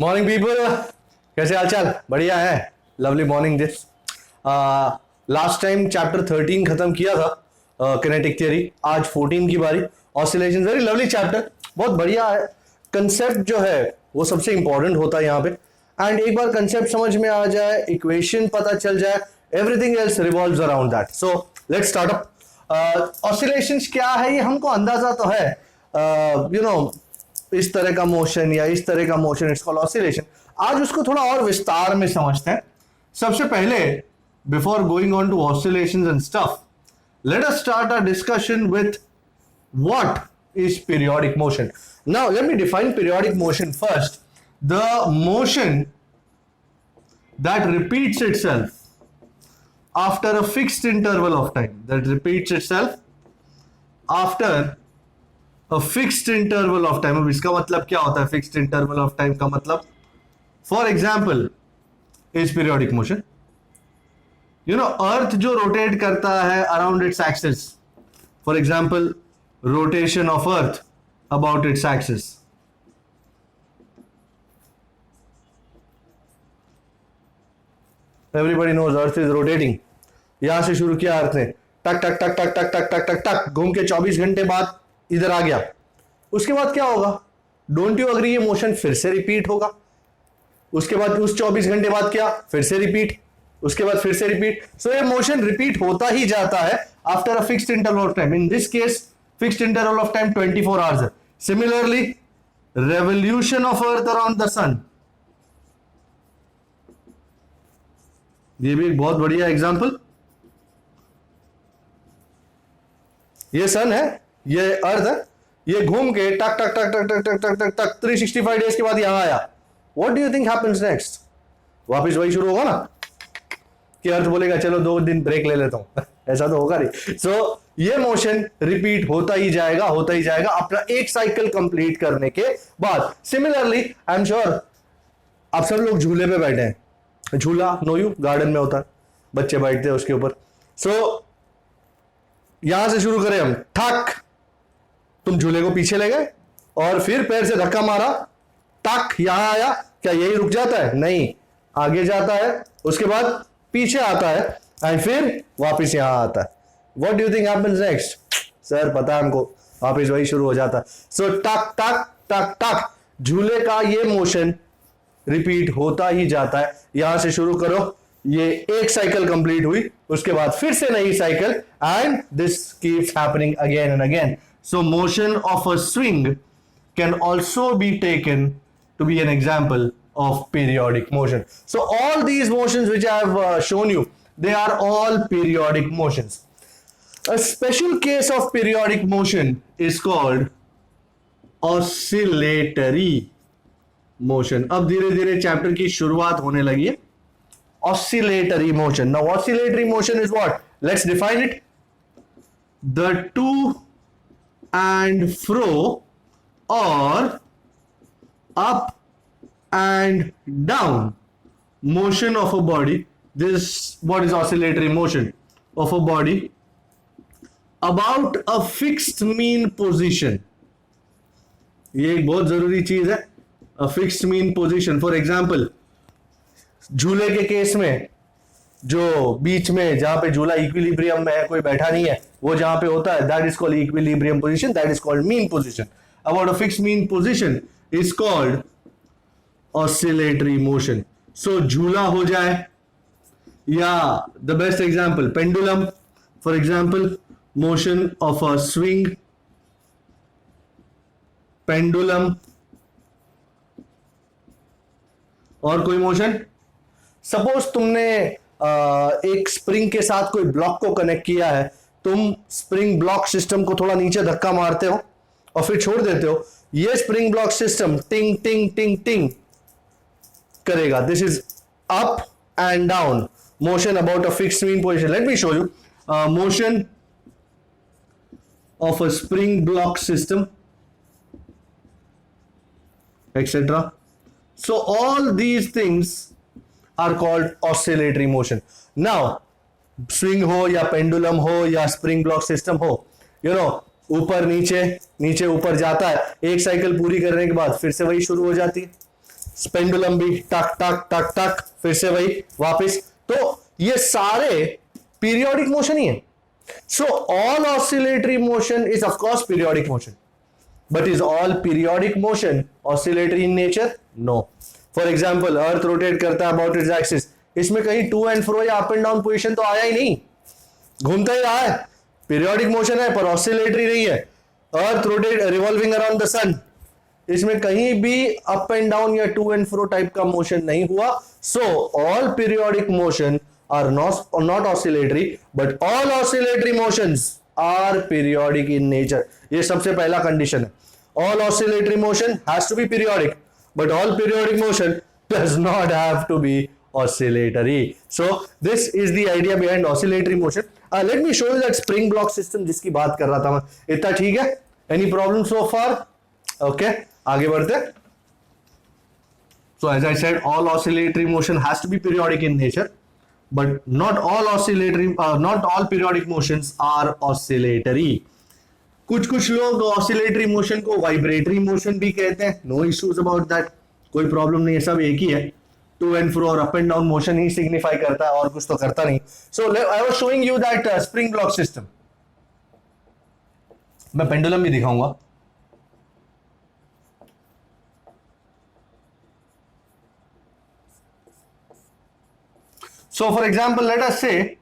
Morning people, कैसे हालचाल? बढ़िया है। Lovely morning this. Last time chapter 13 खत्म किया था, किनेटिक थियरी। आज 14 की बारी, ऑसिलेशन। वेरी लवली चैप्टर, बहुत बढ़िया है। कंसेप्ट जो है वो सबसे इंपॉर्टेंट होता है यहाँ पे। एंड एक बार कंसेप्ट समझ में आ जाए, इक्वेशन पता चल जाए, everything else revolves around that. So let's start up. Oscillations क्या है ये हमको अंदाजा तो है, इस तरह का मोशन या इस तरह का मोशन, इट्स कॉल्ड ऑसिलेशन। आज उसको थोड़ा और विस्तार में समझते हैं। सबसे पहले, before going on to oscillations and stuff, let us start our discussion with what is periodic motion. Now let me define periodic motion first. The motion that repeats itself after a fixed interval of time, that repeats itself after a fixed interval of time. अब इसका मतलब क्या होता है fixed interval of time का मतलब? For example is periodic motion. अर्थ जो rotate करता है around its axis, for example rotation of earth about its axis. Everybody knows earth is rotating. यहां से शुरू किया अर्थ ने, टक टक टक टक टक टक टक टक टक घूम के 24 घंटे बाद इधर आ गया। उसके बाद क्या होगा? Don't you agree? ये मोशन फिर से रिपीट होगा। उसके बाद उस 24 घंटे बाद क्या? फिर से रिपीट, उसके बाद फिर से रिपीट। सो ये मोशन रिपीट होता ही जाता है after a fixed interval of time. In this case fixed interval of time 24 hours. Similarly, revolution of earth around the sun. ये भी एक बहुत बढ़िया एग्जांपल। ये सन है, ये अर्थ है, ये घूम के टक टक टक टक टक टक टक टक टक 365 डेज के बाद यहां आया। What do you think happens next? वापिस वही शुरू होगा ना कि अर्थ बोलेगा चलो 2 दिन ब्रेक ले लेता हूं। ऐसा तो होगा नहीं। सो ये मोशन रिपीट होता ही जाएगा अपना एक साइकिल कंप्लीट करने के बाद। सिमिलरली आई एम श्योर आप सब लोग झूले पे बैठे हैं। झूला नो यू गार्डन में होता है, बच्चे बैठते हैं उसके ऊपर। सो यहां से शुरू करें हम, ठक, तुम झूले को पीछे ले गए और फिर पैर से धक्का मारा, टक यहां आया। क्या यही रुक जाता है? नहीं, आगे जाता है, उसके बाद पीछे आता है एंड फिर वापिस यहां आता है। What do you think happens next? Sir पता है हमको, वापिस वही शुरू हो जाता है। सो टक टक टक टक, झूले का ये मोशन रिपीट होता ही जाता है। यहां से शुरू करो, ये एक साइकिल कंप्लीट हुई, उसके बाद फिर से नई cycle, and this keeps happening again and again. So motion of a swing can also be taken to be an example of periodic motion. So all these motions which I have shown you, they are all periodic motions. A special case of periodic motion is called oscillatory motion. अब धीरे धीरे chapter की शुरुआत होने लगी है। Oscillatory motion. Now oscillatory motion is what? Let's define it. The to and fro or up and down motion of a body. This what is oscillatory motion of a body about a fixed mean position. ये एक बहुत जरूरी चीज है, a fixed mean position. For example, झूले के case में जो बीच में जहां पे झूला इक्विलिब्रियम में है, कोई बैठा नहीं है, वो जहां पे होता है, that is called equilibrium position, that is called mean position. About a fixed mean position is called oscillatory motion. So झूला हो जाए, या the best example pendulum, for example motion of a swing, pendulum, और कोई motion. Suppose तुमने एक spring के साथ कोई ब्लॉक को कनेक्ट किया है, तुम स्प्रिंग ब्लॉक सिस्टम को थोड़ा नीचे धक्का मारते हो और फिर छोड़ देते हो, ये स्प्रिंग ब्लॉक सिस्टम टिंग टिंग टिंग टिंग करेगा। This is up and down motion about a fixed mean position. Late me show you motion of a spring block system etc. So all these things are called oscillatory motion. Now swing हो या pendulum हो या spring block system हो, ऊपर नीचे नीचे ऊपर जाता है, एक साइकिल पूरी करने के बाद फिर से वही शुरू हो जाती है। पेंडुलम भी टक टक टक टक, फिर से वही वापस। तो ये सारे पीरियोडिक मोशन ही है। सो all oscillatory motion is of course periodic motion, but is all periodic motion oscillatory in nature? No. For example, earth rotate करता है about its axis, इसमें कहीं टू एंड फ्रो या अप एंड डाउन पोजीशन तो आया ही नहीं, घूमता ही रहा है, पीरियोडिक मोशन है पर ऑसिलेटरी नहीं है। Earth rotate revolving around the sun, इसमें कहीं भी अप एंड डाउन या टू एंड फ्रो टाइप का मोशन नहीं हुआ। So all periodic motion are not oscillatory, but all oscillatory motions are periodic in nature. ये सबसे पहला कंडीशन है। All oscillatory motion has to be periodic, but all periodic motion does not have to be oscillatory. So this is the idea behind oscillatory motion. Let me show you that spring block system जिसकी बात कर रहा था मैं। इतना ठीक है? Any problem so far? Okay, आगे बढ़ते। So as I said, all oscillatory motion has to be periodic in nature, but not all periodic motions are oscillatory. कुछ लोग ऑसिलेटरी मोशन को वाइब्रेटरी मोशन भी कहते हैं। नो इश्यूज अबाउट दैट, कोई problem नहीं है, सब एक ही है। टू एंड फ्रो और अप एंड डाउन मोशन ही सिग्निफाई करता है और कुछ तो करता नहीं। So I was showing you that spring block system. मैं पेंडुलम भी दिखाऊंगा। So for example let us say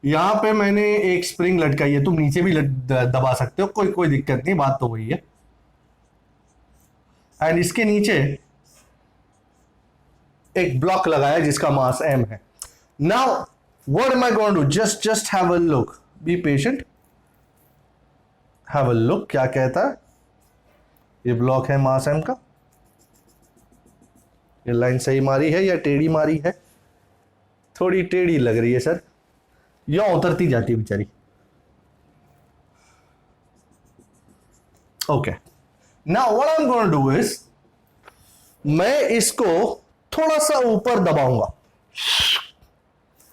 यहां पे मैंने एक स्प्रिंग लटकाई है, तुम नीचे भी दबा सकते हो, कोई दिक्कत नहीं, बात तो वही है। एंड इसके नीचे एक ब्लॉक लगाया जिसका मास m है। Now what am I going to do? Just have a look, be patient, have a look क्या कहता है। ये ब्लॉक है मास m का। ये लाइन सही मारी है या टेढ़ी मारी है? थोड़ी टेढ़ी लग रही है सर, या उतरती जाती है बेचारी। Okay, now what I am going to do is, मैं इसको थोड़ा सा ऊपर दबाऊंगा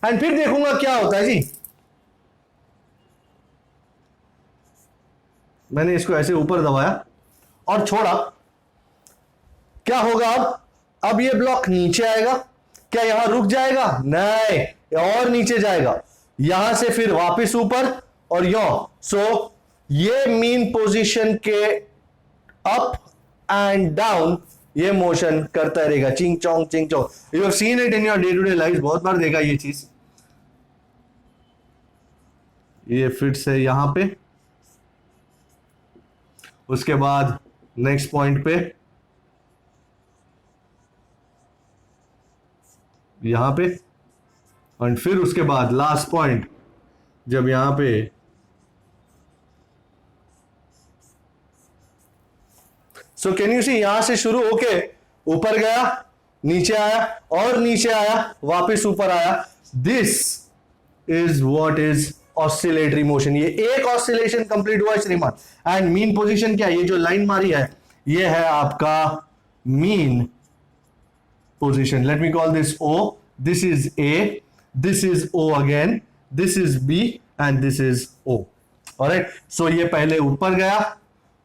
एंड फिर देखूंगा क्या होता है जी। मैंने इसको ऐसे ऊपर दबाया और छोड़ा, क्या होगा अब ये ब्लॉक नीचे आएगा। क्या यहां रुक जाएगा? नहीं, और नीचे जाएगा, यहां से फिर वापस ऊपर और यहां। सो ये मीन पोजीशन के अप एंड डाउन ये मोशन करता रहेगा, चिंग चोंग चिंग चोंग। You have seen it in your day to day life, बहुत बार देखा ये चीज। ये फिर से यहां पे, उसके बाद नेक्स्ट पॉइंट पे, यहां पे, और फिर उसके बाद लास्ट पॉइंट जब यहां पे सो कैन यू सी, यहां से शुरू होके ऊपर गया, नीचे आया और नीचे आया, वापस ऊपर आया। This is what is oscillatory motion. ये एक ऑसिलेशन कंप्लीट हुआ श्रीमान। एंड मीन पोजीशन क्या है? ये जो लाइन मारी है ये है आपका mean position. Let me call this O, this is A, this is O again, this is B and this is O. Alright, so ये पहले ऊपर गया,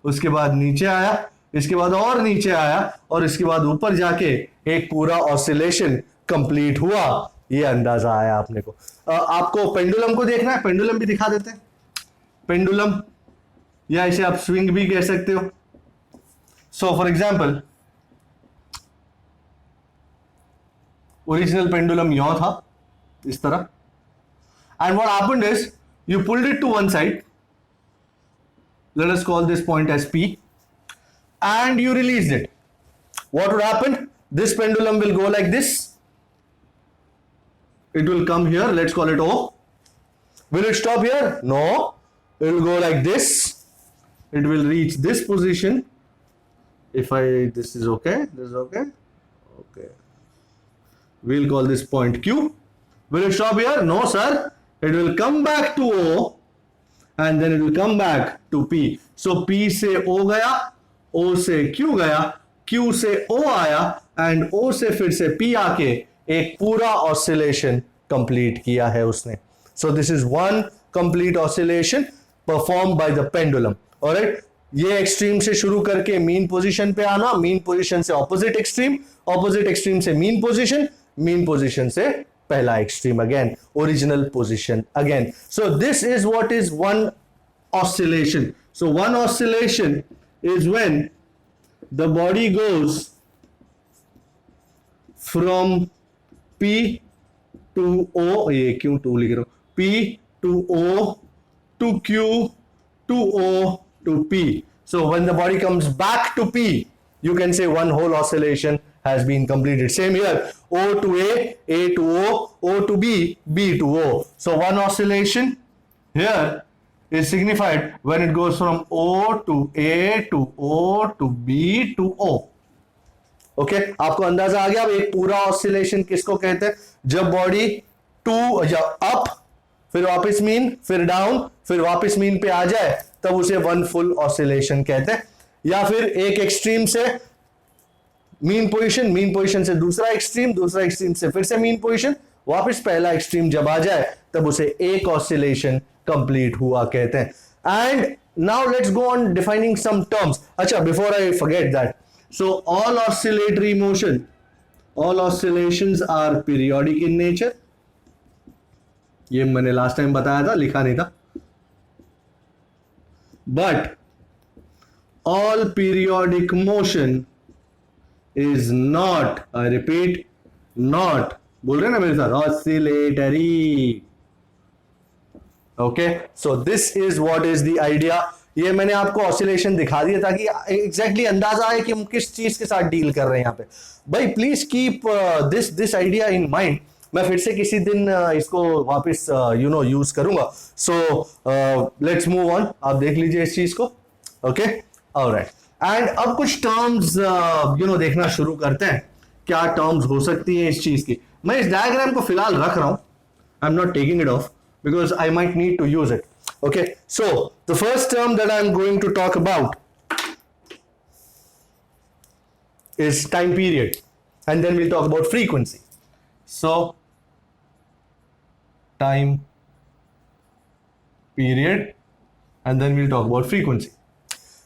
उसके बाद नीचे आया, इसके बाद और नीचे आया और इसके बाद ऊपर जाके एक पूरा ऑसिलेशन कंप्लीट हुआ। ये अंदाजा आया आपने को। आपको पेंडुलम को देखना है, पेंडुलम भी दिखा देते हैं। पेंडुलम या इसे आप स्विंग भी कह सकते हो। सो फॉर एग्जाम्पल ओरिजिनल पेंडुलम यहां था इस तरह, and what happened is you pulled it to one side, let us call this point as P, and you released it. What would happen? This pendulum will go like this, it will come here, let's call it O. Will it stop here? No, it will go like this, it will reach this position. If this is okay, this is okay, we'll call this point Q. Will it stop here? No sir, it will come back to O and then it will come back to P. So P से O गया, O से Q गया, Q से O आया and O से फिर से P आके एक पूरा ऑसिलेशन कंप्लीट किया है उसने। So this is one complete oscillation performed by the pendulum. Alright, ये एक्सट्रीम से शुरू करके मीन पोजीशन पे आना, मीन पोजीशन से ऑपोजिट एक्सट्रीम, ऑपोजिट एक्सट्रीम से मीन पोजीशन से पहला extreme, again original position again. So this is what is one oscillation. So one oscillation is when the body goes from P to O, ये क्यों 2 लिख रहा हूं, P to O to Q to O to P. So when the body comes back to P, you can say one whole oscillation has been completed. Same here, O to A to O, O to B, B to O. So one oscillation here is signified when it goes from O to A to O to B to O. Okay आपको अंदाजा आ गया. अब एक पूरा oscillation किसको कहते हैं? जब बॉडी टू या अप, फिर वापस मीन, फिर डाउन, फिर वापस मीन पे आ जाए, तब उसे वन फुल ऑसिलेशन कहते हैं. या फिर एक एक्सट्रीम से मीन पोजीशन से दूसरा एक्सट्रीम से फिर से मीन पोजीशन, वापस पहला एक्सट्रीम जब आ जाए तब उसे एक ऑसिलेशन कंप्लीट हुआ कहते हैं. And now let's go on defining some terms. अच्छा, before I forget that, so all oscillatory motion, all oscillations are periodic in nature. ये मैंने लास्ट टाइम बताया था, लिखा नहीं था. But all periodic motion is not, I repeat, not, बोल रहे ना मेरे साथ, oscillatory. Okay, so this is what is the idea. ये मैंने आपको ऑसिलेशन दिखा दिया ताकि एग्जैक्टली अंदाजा आए कि हम किस चीज के साथ डील कर रहे हैं यहाँ पे. भाई please keep this idea in mind. मैं फिर से किसी दिन इसको वापस यूज करूंगा. So let's move on. आप देख लीजिए इस चीज को. Okay, alright. एंड अब कुछ टर्म्स देखना शुरू करते हैं. क्या टर्म्स हो सकती है इस चीज की. मैं इस डायग्राम को फिलहाल रख रहा हूं. I am not taking it of because I might need to use it. Okay, so the first term that I'm going to talk about is time period, and then we'll talk about frequency. So time period, and then we'll talk about frequency.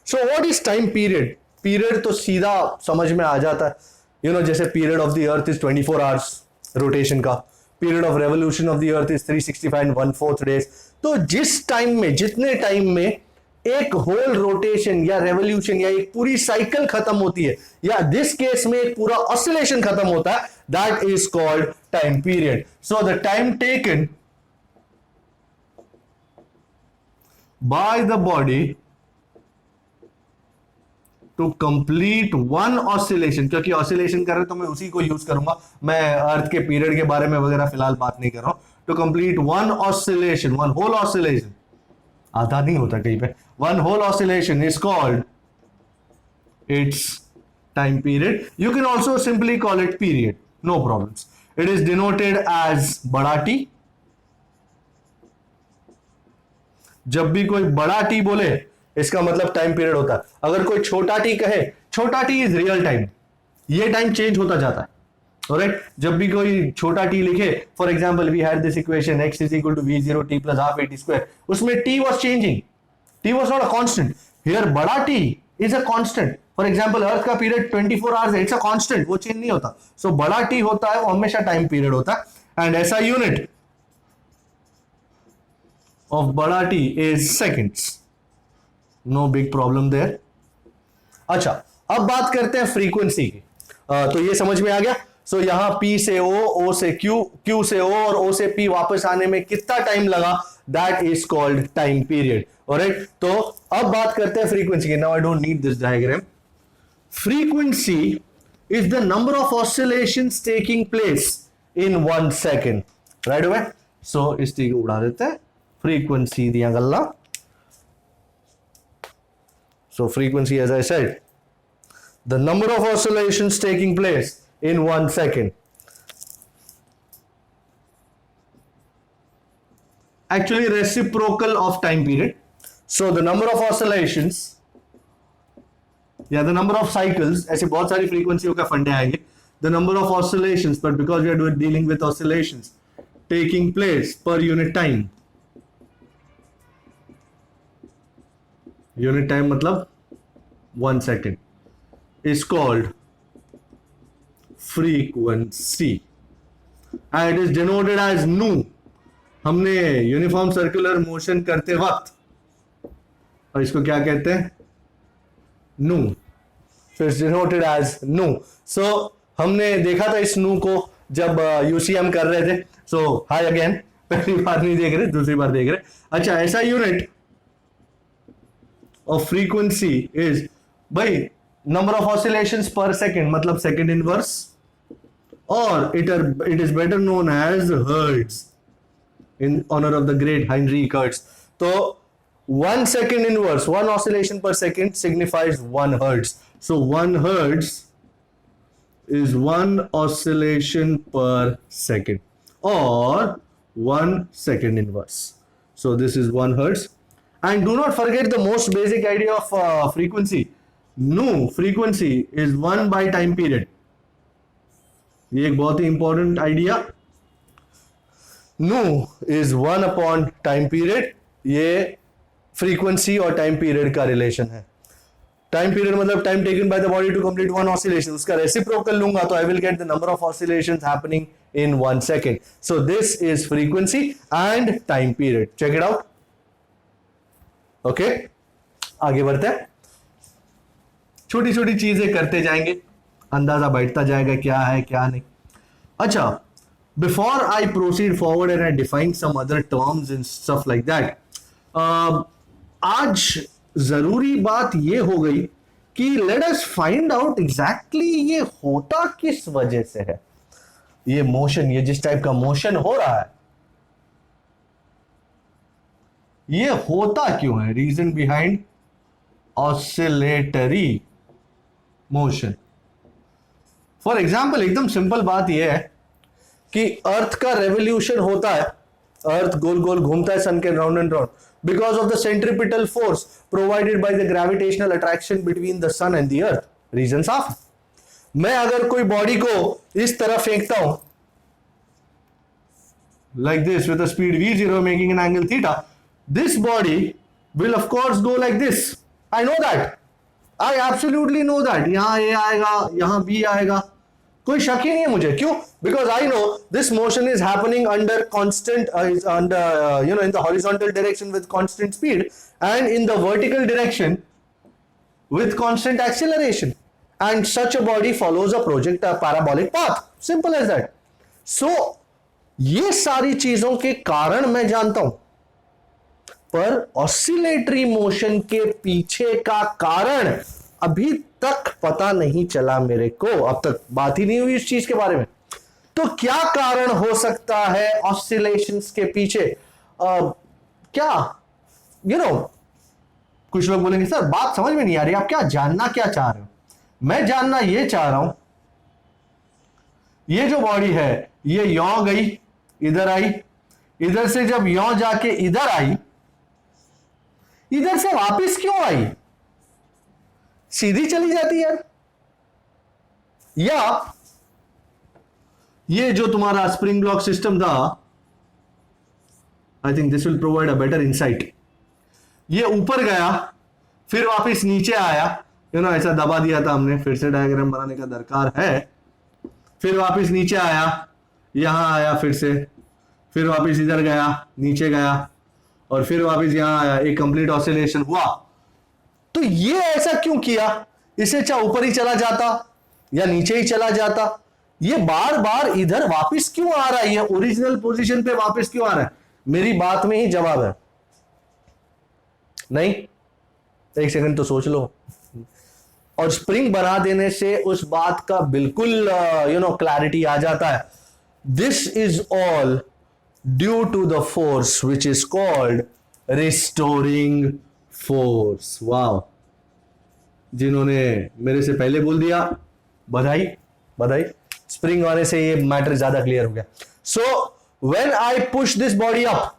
So what is time period? Period तो सीधा समझ में आ जाता है. जैसे period of the earth is 24 hours rotation का, period of revolution of the earth is 365 and 1/4 days. तो जिस टाइम में, जितने टाइम में एक होल रोटेशन या रेवोल्यूशन या एक पूरी साइकिल खत्म होती है, या दिस केस में एक पूरा ऑसिलेशन खत्म होता है, that is called time period. So the time taken by the body to complete one oscillation, क्योंकि ऑसिलेशन कर रहे तो मैं उसी को यूज करूंगा, मैं अर्थ के पीरियड के बारे में वगैरह फिलहाल बात नहीं कर रहा हूं. To complete one oscillation, one whole oscillation, आधा नहीं होता कहीं पे, one whole oscillation is called its time period. You can also simply call it period, no problems. It is denoted as बड़ा टी. जब भी कोई बड़ा टी बोले इसका मतलब टाइम पीरियड होता है. अगर कोई छोटा टी कहे, छोटा टी इज रियल टाइम, ये टाइम चेंज होता जाता है. ऑलराइट, जब भी कोई छोटा टी लिखे, for example we had this equation x is equal to v0 t plus half at square, उसमें t was changing, t was not a constant. Here बड़ा t is a constant. For example earth का period 24 hours है, it's a constant, वो change नहीं होता. सो बड़ा T होता है वो हमेशा टाइम पीरियड होता है. एंड ऐसा यूनिट ऑफ बड़ा T is seconds. No big problem there. अच्छा, अब बात करते हैं फ्रीक्वेंसी की. तो ये समझ में आ गया. सो यहां P से O, O से Q, Q से O और O से P वापस आने में कितना टाइम लगा, that is called time period. Alright, तो अब बात करते हैं फ्रीक्वेंसी की. Now I don't need this diagram. Frequency is the number of oscillations taking place in 1 second. Right away. So इस चीज को उड़ा देते हैं. फ्रीक्वेंसी दिया गल्ला. So frequency, as I said, the number of oscillations taking place in 1 second. Actually reciprocal of time period. So the number of oscillations या the number of cycles, ऐसे बहुत सारी frequency का फंडे आएंगे. The number of oscillations, but because we are dealing with oscillations taking place per unit time. Unit time मतलब 1 second is called frequency and it is denoted as nu. हमने uniform circular motion करते वक्त और इसको क्या कहते हैं? nu. So it's denoted as nu. So हमने देखा था इस nu को जब यूसीएम कर रहे थे. So हाय अगेन, पहली बार नहीं देख रहे, दूसरी बार देख रहे. अच्छा, ऐसा यूनिट ऑफ फ्रीक्वेंसी इज भाई नंबर ऑफ ऑसिलेशंस पर सेकेंड, मतलब सेकेंड इनवर्स, और it is better known as hertz in honor of the great Heinrich Hertz. So 1 second inverse, 1 oscillation per second signifies 1 hertz. So 1 hertz is 1 oscillation per second or 1 second inverse. So this is 1 hertz. And do not forget the most basic idea of frequency. Nu frequency is 1 by time period. ये एक बहुत ही important idea. Nu is 1 upon time period. ये frequency और time period का relation है. Time period मतलब time taken by the body to complete one oscillation. उसका reciprocal लूंगा तो I will get the number of oscillations happening in 1 second. So this is frequency and time period. Check it out. Okay, आगे बढ़ते हैं. छोटी छोटी चीजें करते जाएंगे, अंदाजा बैठता जाएगा क्या है क्या नहीं. अच्छा, before I proceed forward and I define some other terms and stuff like that, आज जरूरी बात ये हो गई कि let us find out exactly ये होता किस वजह से है. ये मोशन, ये जिस टाइप का मोशन हो रहा है, ये होता क्यों है? Reason behind oscillatory motion. For example, एकदम सिंपल बात यह है कि अर्थ का रेवोल्यूशन होता है, अर्थ गोल गोल घूमता है सन के round and round because of the centripetal force provided by the gravitational attraction between the sun and the earth. Reason साफ. मैं अगर कोई बॉडी को इस तरह फेंकता हूं like this with a speed v0 making an angle theta, this body will of course go like this. I know that, I absolutely know that. यहां ए आएगा, यहां बी आएगा, कोई शक ही नहीं है मुझे. क्यों? Because I know this motion is happening under constant, under you know in the horizontal direction with constant speed and in the vertical direction with constant acceleration, and such a body follows a parabolic path. Simple as that. So ये सारी चीजों के कारण मैं जानता हूं, पर oscillatory motion के पीछे का कारण अभी तक पता नहीं चला मेरे को. अब तक बात ही नहीं हुई इस चीज के बारे में. तो क्या कारण हो सकता है ऑसिलेशंस के पीछे? क्या यू नो कुछ लोग बोलेंगे सर बात समझ में नहीं आ रही, आप क्या जानना क्या चाह रहे हो? मैं जानना ये चाह रहा हूं, ये जो बॉडी है ये यों गई, इधर आई, इधर से जब यों जाके इधर आई, इधर से वापस क्यों आई? सीधी चली जाती है. या ये जो तुम्हारा स्प्रिंग ब्लॉक सिस्टम था, I think this will provide a better insight. ये ऊपर गया, फिर वापस नीचे आया, यू नो ऐसा दबा दिया था हमने, फिर से डायग्राम बनाने का दरकार है. फिर वापस नीचे आया, यहां आया, फिर वापस इधर गया, नीचे गया, और फिर वापस यहां आया. एक कंप्लीट ऑसिलेशन हुआ. तो ये ऐसा क्यों किया? इसे चाहे ऊपर ही चला जाता या नीचे ही चला जाता. ये बार बार इधर वापस क्यों आ रहा है? ये ओरिजिनल पोजीशन पे वापस क्यों आ रहा है? मेरी बात में ही जवाब है. नहीं, एक सेकंड तो सोच लो. और स्प्रिंग बना देने से उस बात का बिल्कुल यू नो क्लैरिटी आ जाता है. This is all due to the force which is called restoring force. वाह, जिन्होंने मेरे से पहले बोल दिया, बधाई बधाई. स्प्रिंग आने से ये मैटर ज्यादा क्लियर हो गया. So when I push this body up,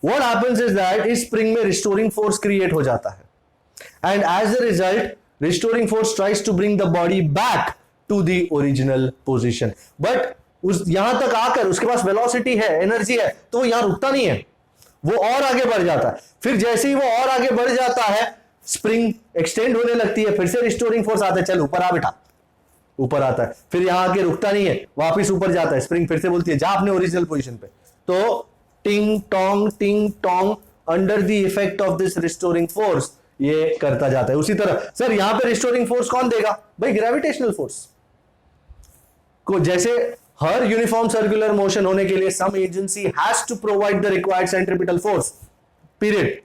what happens is that इस स्प्रिंग में रिस्टोरिंग फोर्स क्रिएट हो जाता है, and as a result restoring force tries to bring the body back to the original position. but उस यहां तक आकर उसके पास वेलोसिटी है, एनर्जी है, तो वो यहां रुकता नहीं है, वो और आगे बढ़ जाता है. फिर जैसे ही वो और आगे बढ़ जाता है, स्प्रिंग एक्सटेंड होने लगती है, फिर से रिस्टोरिंग फोर्स आता है, चल ऊपर आ बेटा, ऊपर आता है, फिर यहां आके रुकता नहीं है, वापस ऊपर जाता है, स्प्रिंग फिर से बोलती है जा अपने ओरिजिनल पोजीशन पे। तो टिंग टोंग under the effect of this restoring force ये करता जाता है। उसी तरह सर यहां पे रिस्टोरिंग फोर्स कौन देगा भाई? ग्रेविटेशनल फोर्स को। जैसे हर यूनिफॉर्म सर्कुलर मोशन होने के लिए some agency has to provide the required centripetal force, period.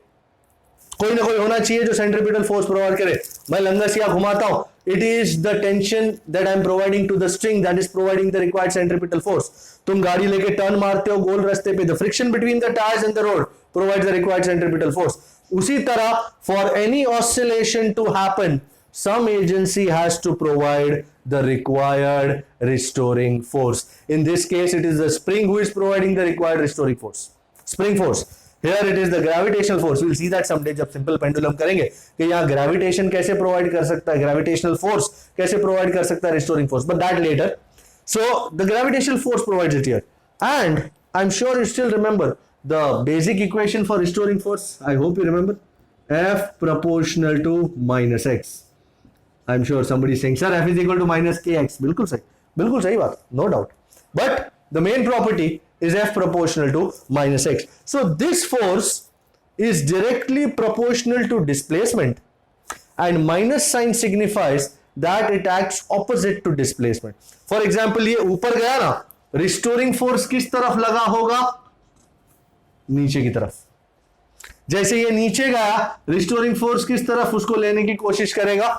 कोई ना कोई होना चाहिए जो सेंट्रीपिटल फोर्स प्रोवाइड करे। मैं लंगसिया घुमाता हूं, it is the tension that I am providing to the string that is providing the required centripetal force. तुम गाड़ी लेके टर्न मारते हो गोल रास्ते पे, the friction between the tyres and the road provides the required centripetal force. उसी तरह for any oscillation to happen some agency has to provide the required restoring force. In this case it is the spring who is providing the required restoring force, spring force. Here it is the gravitational force. We'll see that someday जब simple pendulum करेंगे कि यहाँ gravitation कैसे provide कर सकता है, gravitational force कैसे provide कर सकता है restoring force, but that later. So the gravitational force provides it here, and I'm sure you still remember the basic equation for restoring force. I hope you remember. F proportional to minus x. I'm sure somebody is saying, sir, F is equal to minus kx. बिल्कुल सही बात, no doubt. But the main property is F proportional to minus x. So this force is directly proportional to displacement, and minus sign signifies that it acts opposite to displacement. For example, ये ऊपर गया ना, restoring force किस तरफ लगा होगा? नीचे की तरफ। जैसे ये नीचे गया, restoring force किस तरफ उसको लेने की कोशिश करेगा?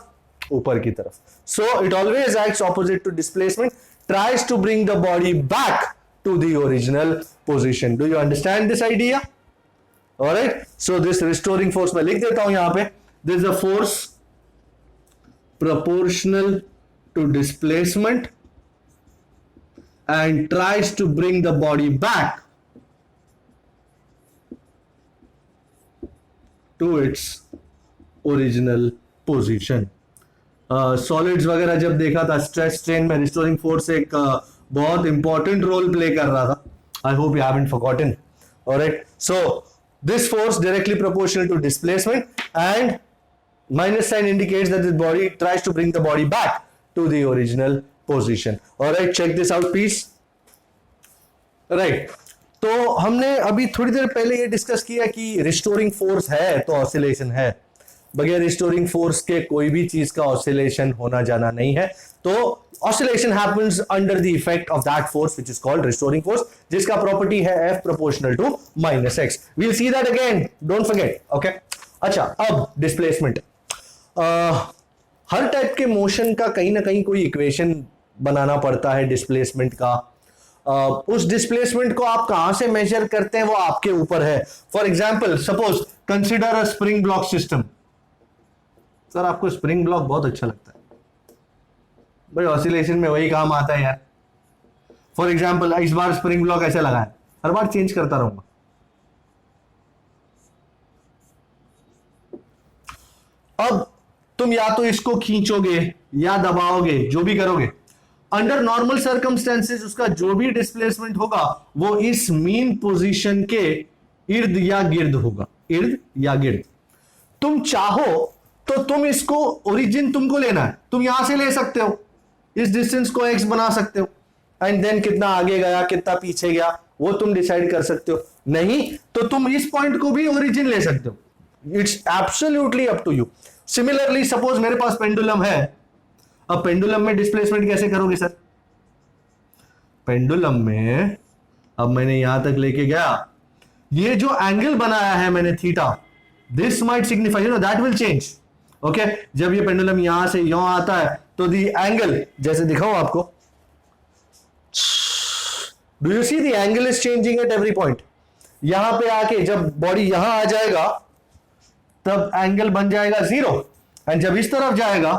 ऊपर की तरफ। So it always acts opposite to displacement, tries to bring the body back to the original position. Do you understand this idea? All right. So this restoring force मैं लिख देता हूं यहां पे. This is a force proportional to displacement and tries to bring the body back to its original position. Solids वगैरह जब देखा था स्ट्रेस स्ट्रेन में, रिस्टोरिंग फोर्स एक बहुत इंपॉर्टेंट रोल प्ले कर रहा था. I hope you haven't forgotten. Alright, so this force directly proportional to displacement and minus sign indicates that the body tries to bring the body back to the original position. Alright, check this out please. Right, तो हमने अभी थोड़ी देर पहले ये discuss किया कि restoring force है तो ऑसिलेशन है. बगैर रिस्टोरिंग फोर्स के कोई भी चीज का ऑसिलेशन होना जाना नहीं है. तो oscillation happens under the effect of that force which is called restoring force, जिसका प्रॉपर्टी है F proportional to -x. We will see that again, don't forget. Okay, अच्छा, अब डिस्प्लेसमेंट. हर टाइप के मोशन का कहीं ना कहीं कोई इक्वेशन बनाना पड़ता है डिस्प्लेसमेंट का. उस डिस्प्लेसमेंट को आप कहां से मेजर करते हैं वो आपके ऊपर है. For example, suppose consider a spring block system. Sir आपको स्प्रिंग ब्लॉक बहुत अच्छा लगता है भाई, ऑसिलेशन में वही काम आता है यार. फॉर एग्जांपल, इस बार स्प्रिंग ब्लॉक ऐसे लगा है, हर बार चेंज करता रहूंगा. अब तुम या तो इसको खींचोगे या दबाओगे, जो भी करोगे, अंडर नॉर्मल सर्कमस्टेंसेस उसका जो भी डिस्प्लेसमेंट होगा वो इस मीन पोजीशन के इर्द या गिर्द होगा. इर्द या गिर्द. तुम चाहो तो तुम इसको, ओरिजिन तुमको लेना है, तुम यहां से ले सकते हो, इस डिस्टेंस को x बना सकते हो, एंड देन कितना आगे गया कितना पीछे गया वो तुम डिसाइड कर सकते हो. नहीं तो तुम इस पॉइंट को भी ओरिजिन ले सकते हो. It's absolutely up to you. Similarly, suppose मेरे पास पेंडुलम है. अब पेंडुलम में डिस्प्लेसमेंट कैसे करोगे सर? पेंडुलम में अब मैंने यहां तक लेके गया, ये जो एंगल बनाया है मैंने theta, this might signify, you know, that will change. Okay, जब ये पेंडुलम यहां से यहां आता है तो दी एंगल, जैसे दिखाऊं आपको, do you see the angle is changing at every point. यहां पे आके जब बॉडी यहां आ जाएगा तब एंगल बन जाएगा 0, एंड जब इस तरफ जाएगा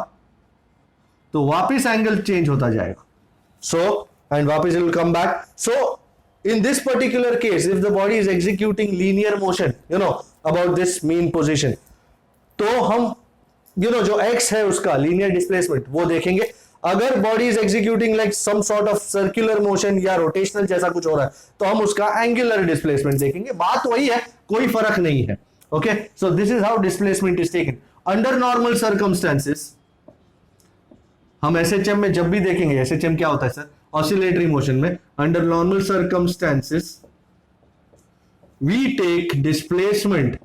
तो वापस एंगल चेंज होता जाएगा. सो एंड वापस it will come back. So in this particular case, if the body is executing linear motion, you know, about this mean position, तो हम, यू नो, जो x है उसका लीनियर डिस्प्लेसमेंट वो देखेंगे. अगर body is executing like some sort of circular motion या rotational जैसा कुछ हो रहा है तो हम उसका एंगुलर डिस्प्लेसमेंट देखेंगे. बात वही है, कोई फर्क नहीं है. Okay, so this is how displacement is taken. Under normal circumstances, हम एसएचएम में जब भी देखेंगे, एसएचएम क्या होता है सर, ऑसिलेटरी मोशन में, under normal circumstances we take displacement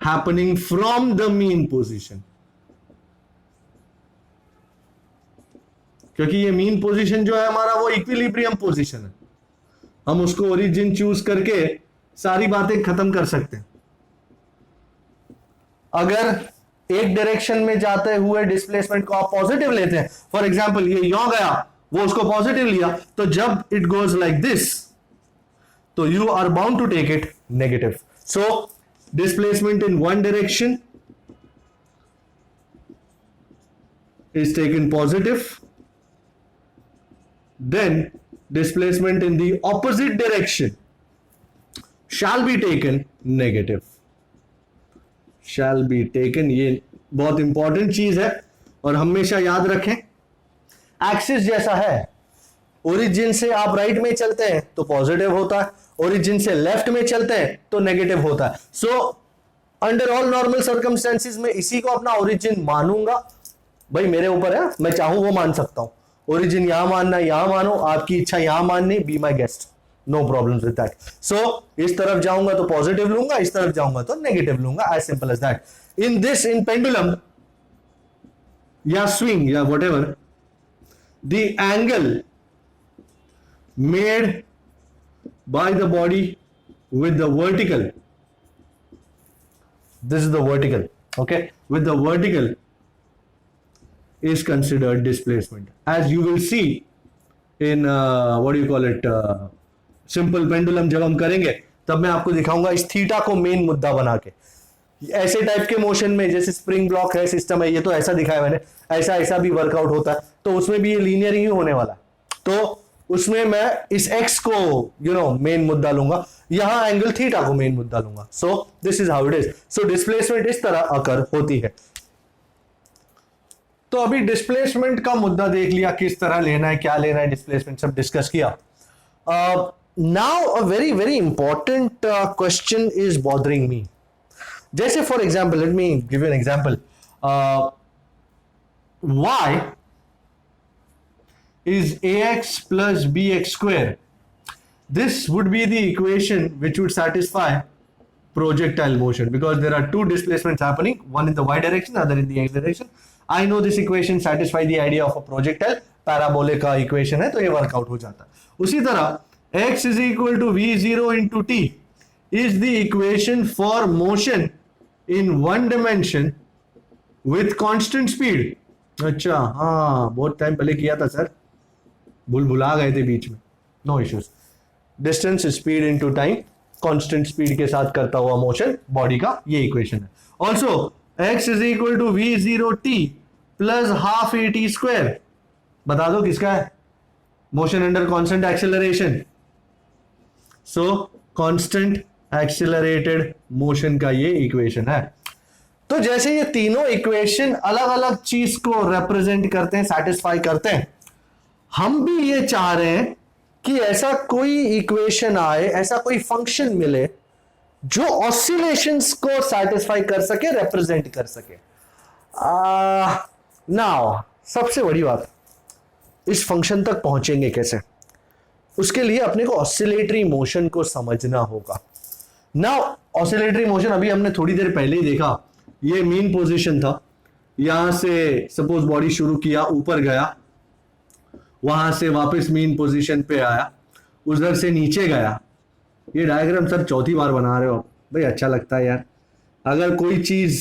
happening from the mean position, क्योंकि ये मीन पोजीशन जो है हमारा वो इक्विलिब्रियम पोजीशन है, हम उसको ओरिजिन चूज करके सारी बातें खत्म कर सकते हैं। अगर एक डायरेक्शन में जाते हुए डिस्प्लेसमेंट को आप पॉजिटिव लेते हैं, फॉर एग्जांपल ये यहां गया, वो उसको पॉजिटिव लिया, तो जब इट गोज लाइक दिस तो you are bound to take it negative. So displacement in one direction is taken positive, then displacement in the opposite direction shall be taken negative, shall be taken। ये बहुत important चीज है और हमेशा याद रखें, axis जैसा है, ओरिजिन से आप राइट में चलते हैं तो पॉजिटिव होता है, ओरिजिन से लेफ्ट में चलते हैं तो नेगेटिव होता है। So under all normal circumstances में इसी को अपना ओरिजिन मानूंगा, भाई मेरे ऊपर है, मैं चाहूं वो मान सकता हूं, ओरिजिन यहां मानना यहां मानो, आपकी इच्छा यहां माननी, be my guest, no problem with that. So इस तरफ जाऊंगा तो पॉजिटिव लूंगा, इस तरफ जाऊंगा तो नेगेटिव लूंगा, as simple as that. In this, in pendulum या स्विंग या whatever, the angle made by the body with the vertical, this is the vertical, okay, with the vertical is considered displacement, as you will see in what do you call it, simple pendulum जब हम करेंगे तब मैं आपको दिखाऊंगा इस theta को main मुद्दा बना के। ऐसे टाइप के मोशन में जैसे स्प्रिंग ब्लॉक है, सिस्टम है, ये तो ऐसा दिखाया मैंने, ऐसा ऐसा भी वर्कआउट होता है, तो उसमें भी ये लीनियर ही होने वाला है, तो उसमें मैं इस x को मेन मुद्दा लूंगा, यहां एंगल थीटा को मेन मुद्दा लूंगा। सो this is how it is. So displacement इस तरह अकर होती है। तो अभी डिस्प्लेसमेंट का मुद्दा देख लिया, किस तरह लेना है, क्या लेना है, डिस्प्लेसमेंट सब डिस्कस किया। Now a very very important question is bothering me. जैसे for example, let me give you an example, Y is ax plus bx square. This would be the equation which would satisfy projectile motion, because there are two displacements happening, one in the y direction, other in the x direction. I know this equation satisfy the idea of a projectile, parabolic का equation है, तो ये workout हो जाता है। उसी तरह x is equal to v0 into t is the equation for motion in one dimension with constant speed। अच्छा हाँ, बहुत टाइम पहले किया था सर, भुला गए थे बीच में, no issues. Distance speed into time, constant speed के साथ करता हुआ मोशन बॉडी का, ये इक्वेशन है। Also x is equal to v0t plus half A T square, बता दो किसका है, motion under constant acceleration. So constant accelerated motion का ये इक्वेशन है। तो जैसे ये तीनों इक्वेशन अलग अलग चीज को रिप्रेजेंट करते हैं, सेटिस्फाई करते हैं, हम भी ये चाह रहे हैं कि ऐसा कोई इक्वेशन आए, ऐसा कोई फंक्शन मिले जो ऑसिलेशंस को सेटिस्फाई कर सके, रिप्रेजेंट कर सके। नाउ सबसे बड़ी बात, इस फंक्शन तक पहुंचेंगे कैसे, उसके लिए अपने को ऑसिलेटरी मोशन को समझना होगा। नाउ ऑसिलेटरी मोशन अभी हमने थोड़ी देर पहले ही देखा, ये मीन पोजीशन था, यहां से सपोज बॉडी शुरू किया, ऊपर गया, वहां से वापस मीन पोजीशन पे आया, उधर से नीचे गया। ये डायग्राम सर चौथी बार बना रहे हो भाई, अच्छा लगता है यार। अगर कोई चीज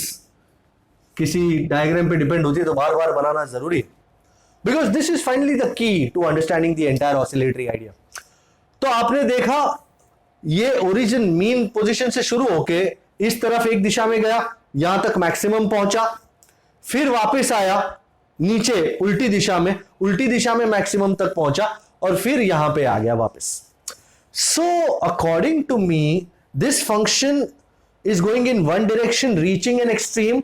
किसी डायग्राम पे डिपेंड होती है तो बार बार बनाना जरूरी है, because this is finally the key to understanding the entire oscillatory idea. तो आपने देखा ये ओरिजिन मीन पोजीशन से शुरू होके इस तरफ एक दिशा में गया, यहां तक मैक्सिमम पहुंचा, फिर वापस आया नीचे उल्टी दिशा में मैक्सिमम तक पहुंचा, और फिर यहां पे आ गया वापस। So according to me this function is going in one direction, reaching an extreme,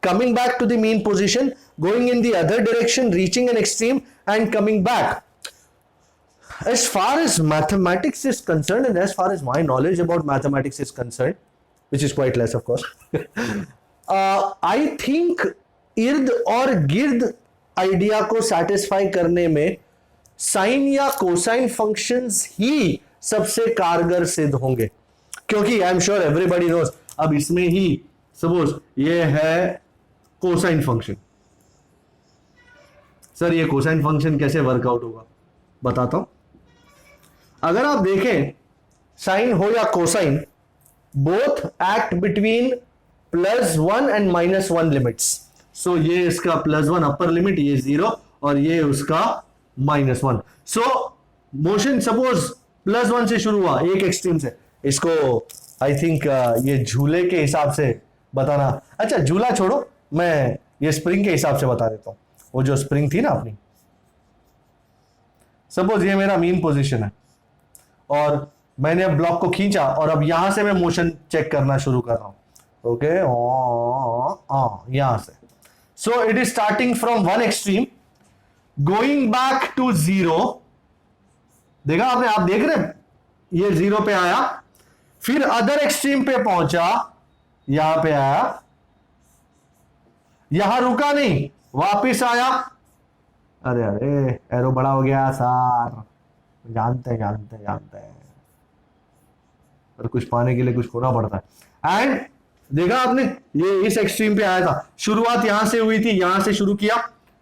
coming back to the mean position, going in the other direction, reaching an extreme, and coming back. As far as mathematics is concerned, and as far as my knowledge about mathematics is concerned, which is quite less of course, I think इर्द और गिर्द idea को satisfy करने में sign या cosine functions ही सबसे कारगर सिद्ध होंगे, क्योंकि I am sure everybody knows. अब इसमें ही सपोज ये है कोसाइन फंक्शन, सर ये कोसाइन फंक्शन कैसे वर्कआउट होगा बताता हूं। अगर आप देखें साइन हो या cosine, both act between +1 and -1 limits. So ये इसका +1 अपर लिमिट, ये 0 और ये उसका -1। सो मोशन सपोज +1 से शुरू हुआ एक एक्सट्रीम से, इसको आई थिंक ये झूले के हिसाब से बताना, अच्छा झूला छोड़ो, मैं ये स्प्रिंग के हिसाब से बता देता हूं। वो जो स्प्रिंग थी ना अपनी, सपोज ये मेरा मीन पोजीशन है और मैंने अब ब्लॉक को खींचा और अब यहां से मैं मोशन चेक करना शुरू कर रहा हूं। ओके, यहां से। So it is starting from one extreme going back to 0। देखा आपने, आप देख रहे हैं ये 0 पे आया, फिर अदर एक्सट्रीम पे पहुंचा, यहां पे आया, यहां रुका नहीं, वापिस आया। अरे अरे एरो बड़ा हो गया सर, जानते हैं और कुछ पाने के लिए कुछ खोना पड़ता है। एंड देखा आपने, ये इस एक्सट्रीम पे आया था, शुरुआत यहां से हुई थी, यहां से शुरू किया,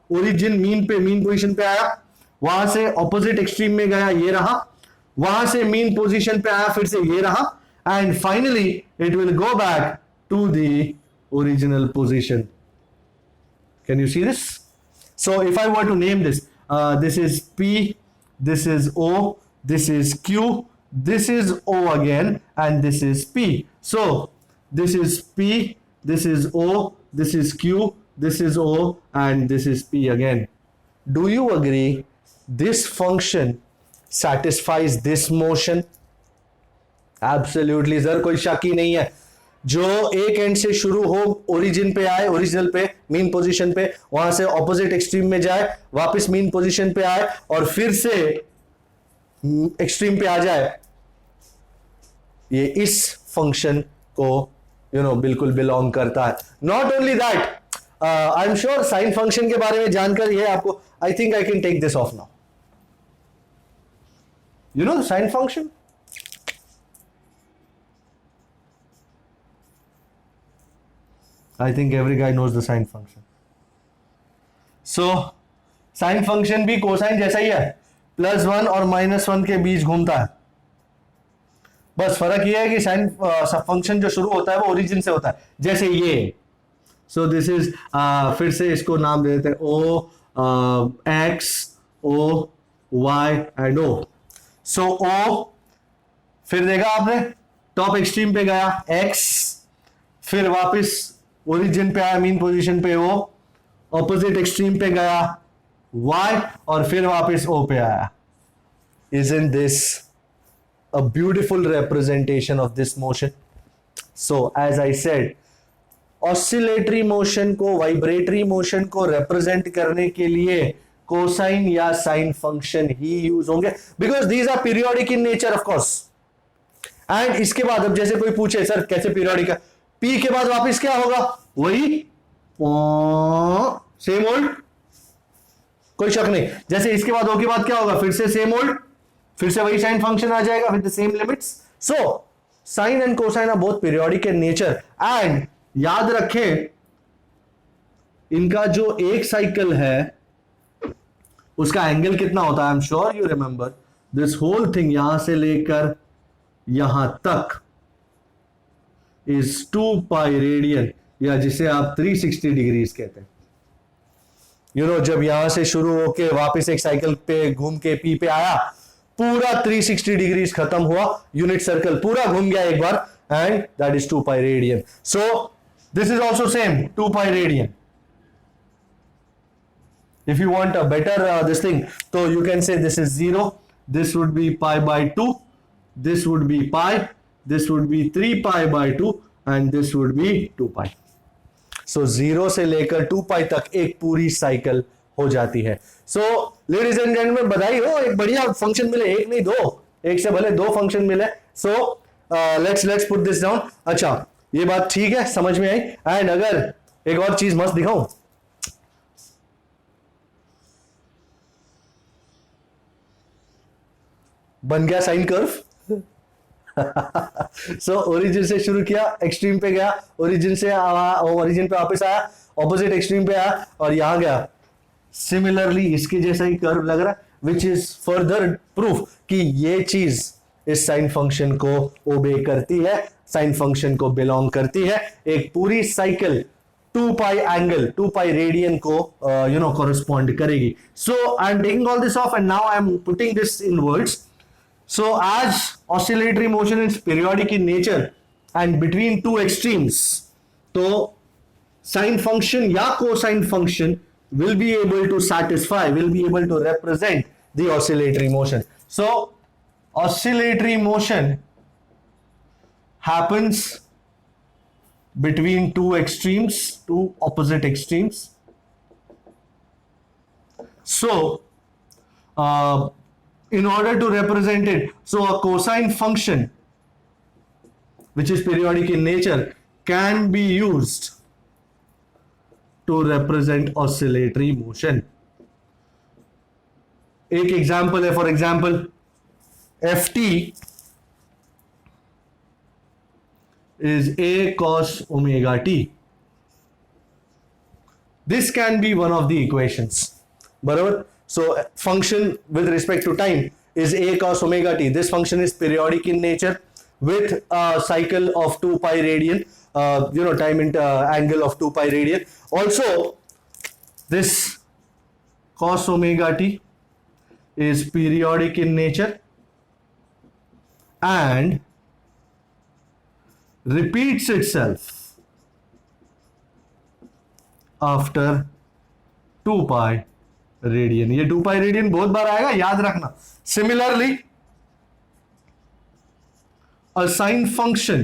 ओरिजिन मीन पोजीशन पे आया, वहां से ऑपोजिट एक्सट्रीम में गया, ये रहा, वहां से मीन पोजीशन पे आया, फिर से ये रहा, and finally it will go back to the original position. Can you see this? So if I were to name this, this is P, this is O, this is Q, this is O again, and this is P. So this is P, this is O, this is Q, this is O, and this is P again. Do you agree this function satisfies this motion? Absolutely sir, कोई शक ही नहीं है। जो एक and से शुरू हो, origin पे आए, ओरिजिनल पे मीन पोजीशन पे, वहां से ऑपोजिट एक्सट्रीम में जाए, वापस मीन पोजीशन पे आए और फिर से एक्सट्रीम पे आ जाए, ये इस फंक्शन को बिल्कुल बिलोंग करता है। Not only that, I am sure sine function के बारे में जानकर ये आपको, I think I can take this off now. You know sine function, I think every guy knows the sine function. So sine function भी cosine जैसा ही है, +1 और -1 के बीच घूमता है। बस फर्क ये है कि साइन फंक्शन जो शुरू होता है वो ओरिजिन से होता है, जैसे ये। सो दिस इज, फिर से इसको नाम दे देते हैं O, X, O, Y and O। So O, फिर देखा आपने टॉप एक्सट्रीम पे गया X, फिर वापस ओरिजिन पे आया, मीन पोजीशन पे O, ऑपोजिट एक्सट्रीम पे गया Y और फिर वापस O पे आया। Isn't this a beautiful representation of this motion? So as I said, oscillatory motion को, वाइब्रेटरी मोशन को रिप्रेजेंट करने के लिए कोसाइन या साइन फंक्शन ही यूज होंगे, because these are periodic in nature of course. And इसके बाद अब जैसे कोई पूछे सर कैसे पीरियोडिक है, पी के बाद वापस क्या होगा, वही सेम ओल्ड, कोई शक नहीं। जैसे इसके बाद ओ के बाद क्या होगा, फिर से सेम ओल्ड, फिर से वही साइन फंक्शन आ जाएगा with the same limits. So sine and cosine are both periodic in nature. And याद रखें, इनका जो एक साइकिल है उसका एंगल कितना होता है, I am sure you remember this whole thing, यहां से लेकर यहां तक is 2 pi रेडियन, या जिसे आप 360 डिग्रीज कहते हैं। जब यहां से शुरू होके वापस एक साइकिल पे घूम के पी पे आया, पूरा 360 डिग्रीज खत्म हुआ, यूनिट सर्कल पूरा घूम गया एक बार, and that is 2 pi radian. So this is also same 2 pi radian. If you want a better this thing, तो you can say this is 0, this would be pi/2, this would be pi, this would be 3 pi/2 and this would be 2 pi. So 0 से लेकर 2 pi तक एक पूरी cycle हो जाती है। So ladies and gentlemen, बधाई हो, एक बढ़िया फंक्शन मिले, एक नहीं दो, एक से भले 2 फंक्शन मिले। So let's put this down। अच्छा, ये बात ठीक है, समझ में आई। एंड अगर एक और चीज मस्त दिखाऊं, बन गया साइन कर्व। सो ओरिजिन से शुरू किया, एक्सट्रीम पे गया, ओरिजिन से ओरिजिन पे वापस आया, ऑपोजिट एक्सट्रीम पे आया और यहां गया। सिमिलरली इसके जैसा ही कर्व लग रहा है, विच इज फर्दर प्रूफ कि ये चीज इस साइन फंक्शन को ओबे करती है, साइन फंक्शन को बिलोंग करती है। एक पूरी cycle 2 pi angle, 2 pi radian को कॉरेस्पॉन्ड करेगी। So I am taking all this off and now I am putting this in words. So as oscillatory motion is periodic in nature and between two extremes, तो sine function या cosine function will be able to satisfy, will be able to represent the oscillatory motion. So oscillatory motion happens between two extremes, two opposite extremes. So in order to represent it, so a cosine function which is periodic in nature can be used to represent oscillatory motion. एक example है, for example ft is a cos omega t. This can be one of the equations, बराबर. So function with respect to time is a cos omega t. This function is periodic in nature with a cycle of 2 pi radian, time angle of 2 pi radian. Also, this cos omega t is periodic in nature and repeats itself after 2 pi radian. ये 2 pi radian बहुत बार आएगा, याद रखना. Similarly a sine function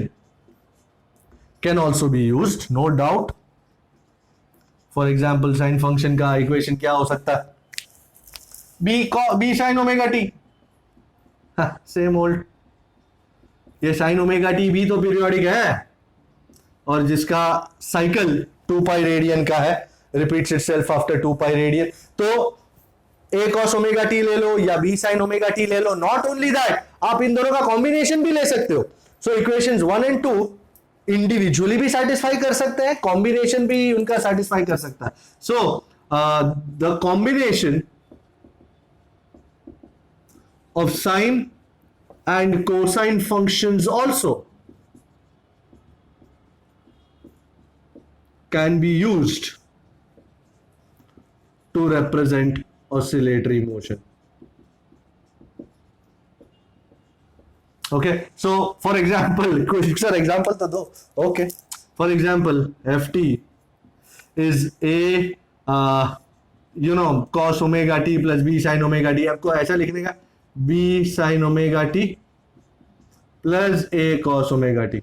can also be used, no doubt. For example sine function का equation क्या हो सकता है? B sine omega T, same old. ये साइन ओमेगा टी भी तो पीरियोडिक है और जिसका साइकिल 2 पाई रेडियन का है, repeats itself after 2 pi radian. तो a cos omega t ले लो या b sin omega t ले लो. Not only that, आप इन दोनों का कॉम्बिनेशन भी ले सकते हो. So equations 1 and 2 इंडिविजुअली भी सेटिस्फाई कर सकते हैं, कॉम्बिनेशन भी उनका सेटिस्फाई कर सकता है. So the combination of sine and cosine functions also can be used to represent oscillatory motion. Okay, so for example, sir example तो दो. Okay, for example, ft is a cos omega t plus b sin omega t. आपको ऐसा लिखने का b sin omega t plus a cos omega t.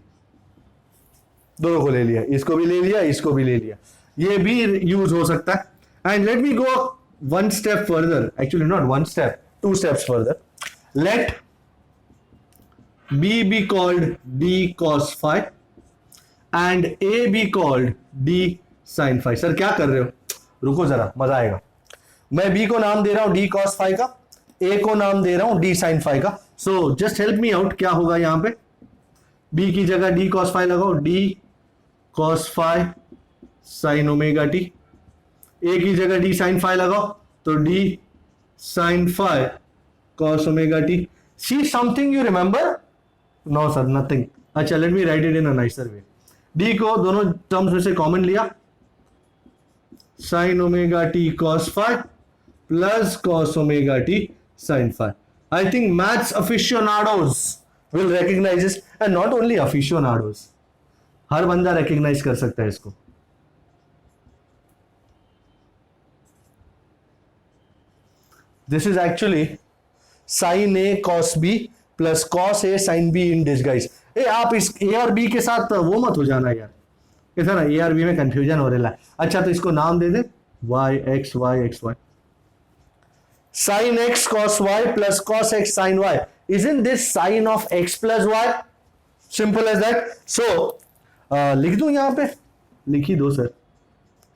दोनों को ले लिया, इसको भी ले लिया, इसको भी ले लिया. ये भी यूज हो सकता है. And let me go one step further. Actually, not one step, 2 steps further. Let B be called D cos phi and A be called D sin phi. Sir क्या कर रहे हो? रुको जरा, मजा आएगा. मैं B को नाम दे रहा हूं D cos phi का, A को नाम दे रहा हूं D sin phi का. So just help me out. क्या होगा यहां पे? B की जगह D cos phi लगाओ, D cos phi sin omega t. ए की जगह डी साइन फाई लगाओ तो D sine phi cos omega T. See something you remember? No sir, nothing. अच्छा, let me write it in a nicer way. D को दोनों terms में से common लिया, sine omega T cos phi plus cos omega T sine phi. I think maths aficionados will recognise this, and not only aficionados, हर बंदा recognise कर सकता है इसको. This is actually sin A cos B plus cos A sin B in disguise. आप इस A और B के साथ वो मत हो जाना यार, कैसा ना A और B में कंफ्यूजन हो रहा है. अच्छा, तो इसको नाम दे दे y x y x y. Sin x cos y plus cos x sin y. Isn't this sin of x plus y? Simple as that. So लिख दूं यहां पे, लिख ही दो sir,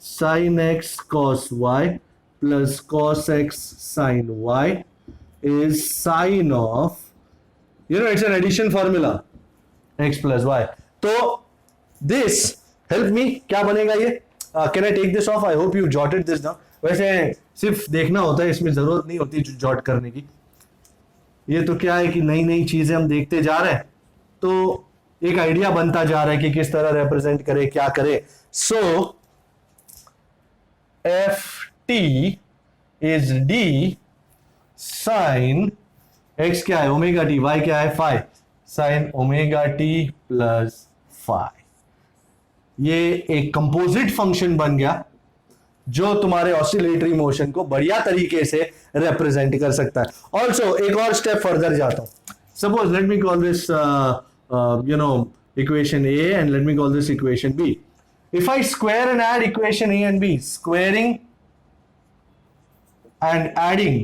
sine X cos Y plus cos X sine Y is sine of, it's an addition formula, X plus Y. तो this help me, क्या बनेगा ये, can I take this off, I hope you jotted this now. वैसे सिर्फ देखना होता है, इसमें जरूरत नहीं होती जॉट करने की। ये तो क्या है कि नई नई चीजें हम देखते जा रहे हैं, तो एक आइडिया बनता जा रहा है कि किस तरह रिप्रेजेंट करे, क्या करे। So f T is d sine x क्या है ओमेगा टी, वाई क्या है phi, sine omega T plus phi. ये एक कंपोजिट फंक्शन बन गया जो तुम्हारे ऑसिलेटरी मोशन को बढ़िया तरीके से रिप्रेजेंट कर सकता है। ऑल्सो एक और स्टेप फर्दर जाता हूं, suppose let me call this equation A and let me call this equation B. If I square and add equation A and B, squaring and adding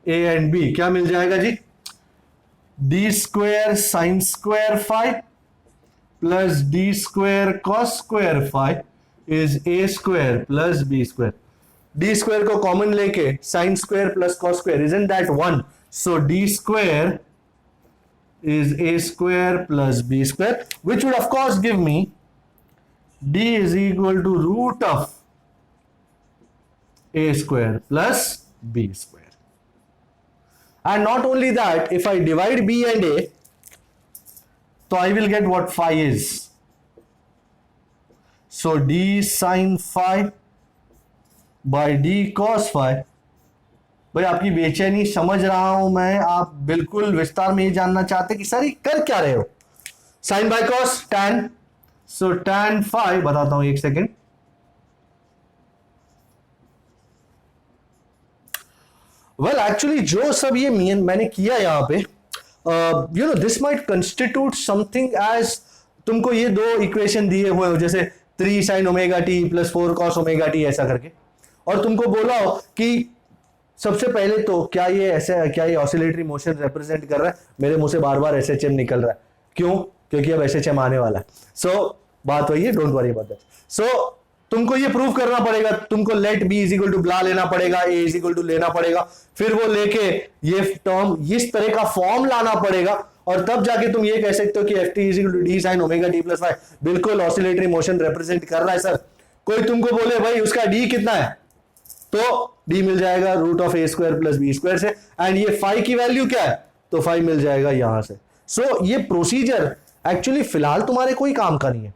A and B क्या मिल जाएगा जी, d square sin square phi plus d square cos square phi is A square plus B square. d square को common लेके sin square plus cos square, isn't that 1? So d square is A square plus B square, which would of course give me d is equal to root of A square plus B square. And not only that, if I divide B and A, so I will get what phi is. So d sin phi by d cos phi. भाई आपकी बेचैनी समझ रहा हूं मैं, आप बिल्कुल विस्तार में ये जानना चाहते कि सर ये कर क्या रहे हो, sine by cos tan, so tan phi, बताता हूं एक सेकेंड। वेल एक्चुअली जो सब ये मैंने किया यहां पे, this might constitute something as, तुमको ये दो इक्वेशन दिए हुए हो जैसे 3 sine omega T plus 4 cos omega T ऐसा करके, और तुमको बोला हो कि सबसे पहले तो क्या ये ऑसिलेटरी मोशन रिप्रेजेंट कर रहा है, मेरे मुंह से बार बार एसएचएम निकल रहा है, क्यों, क्योंकि अब एसएचएम आने वाला है। सो बात वही है, don't worry about that. So तुमको ये प्रूव करना पड़ेगा, तुमको let b is equal to blah लेना पड़ेगा, ए इज इक्वल टू लेना पड़ेगा, फिर वो लेके ये टर्म इस तरह का फॉर्म लाना पड़ेगा, और तब जाके तुम ये कह सकते हो कि F T is equal to D sine omega D plus five बिल्कुल ऑसिलेटरी मोशन रिप्रेजेंट कर रहा है। सर कोई तुमको बोले भाई उसका डी कितना है, तो d मिल जाएगा root of A square plus B square से, एंड ये फाई की वैल्यू क्या है, तो फाई मिल जाएगा यहां से। सो ये प्रोसीजर एक्चुअली फिलहाल तुम्हारे कोई काम का नहीं है,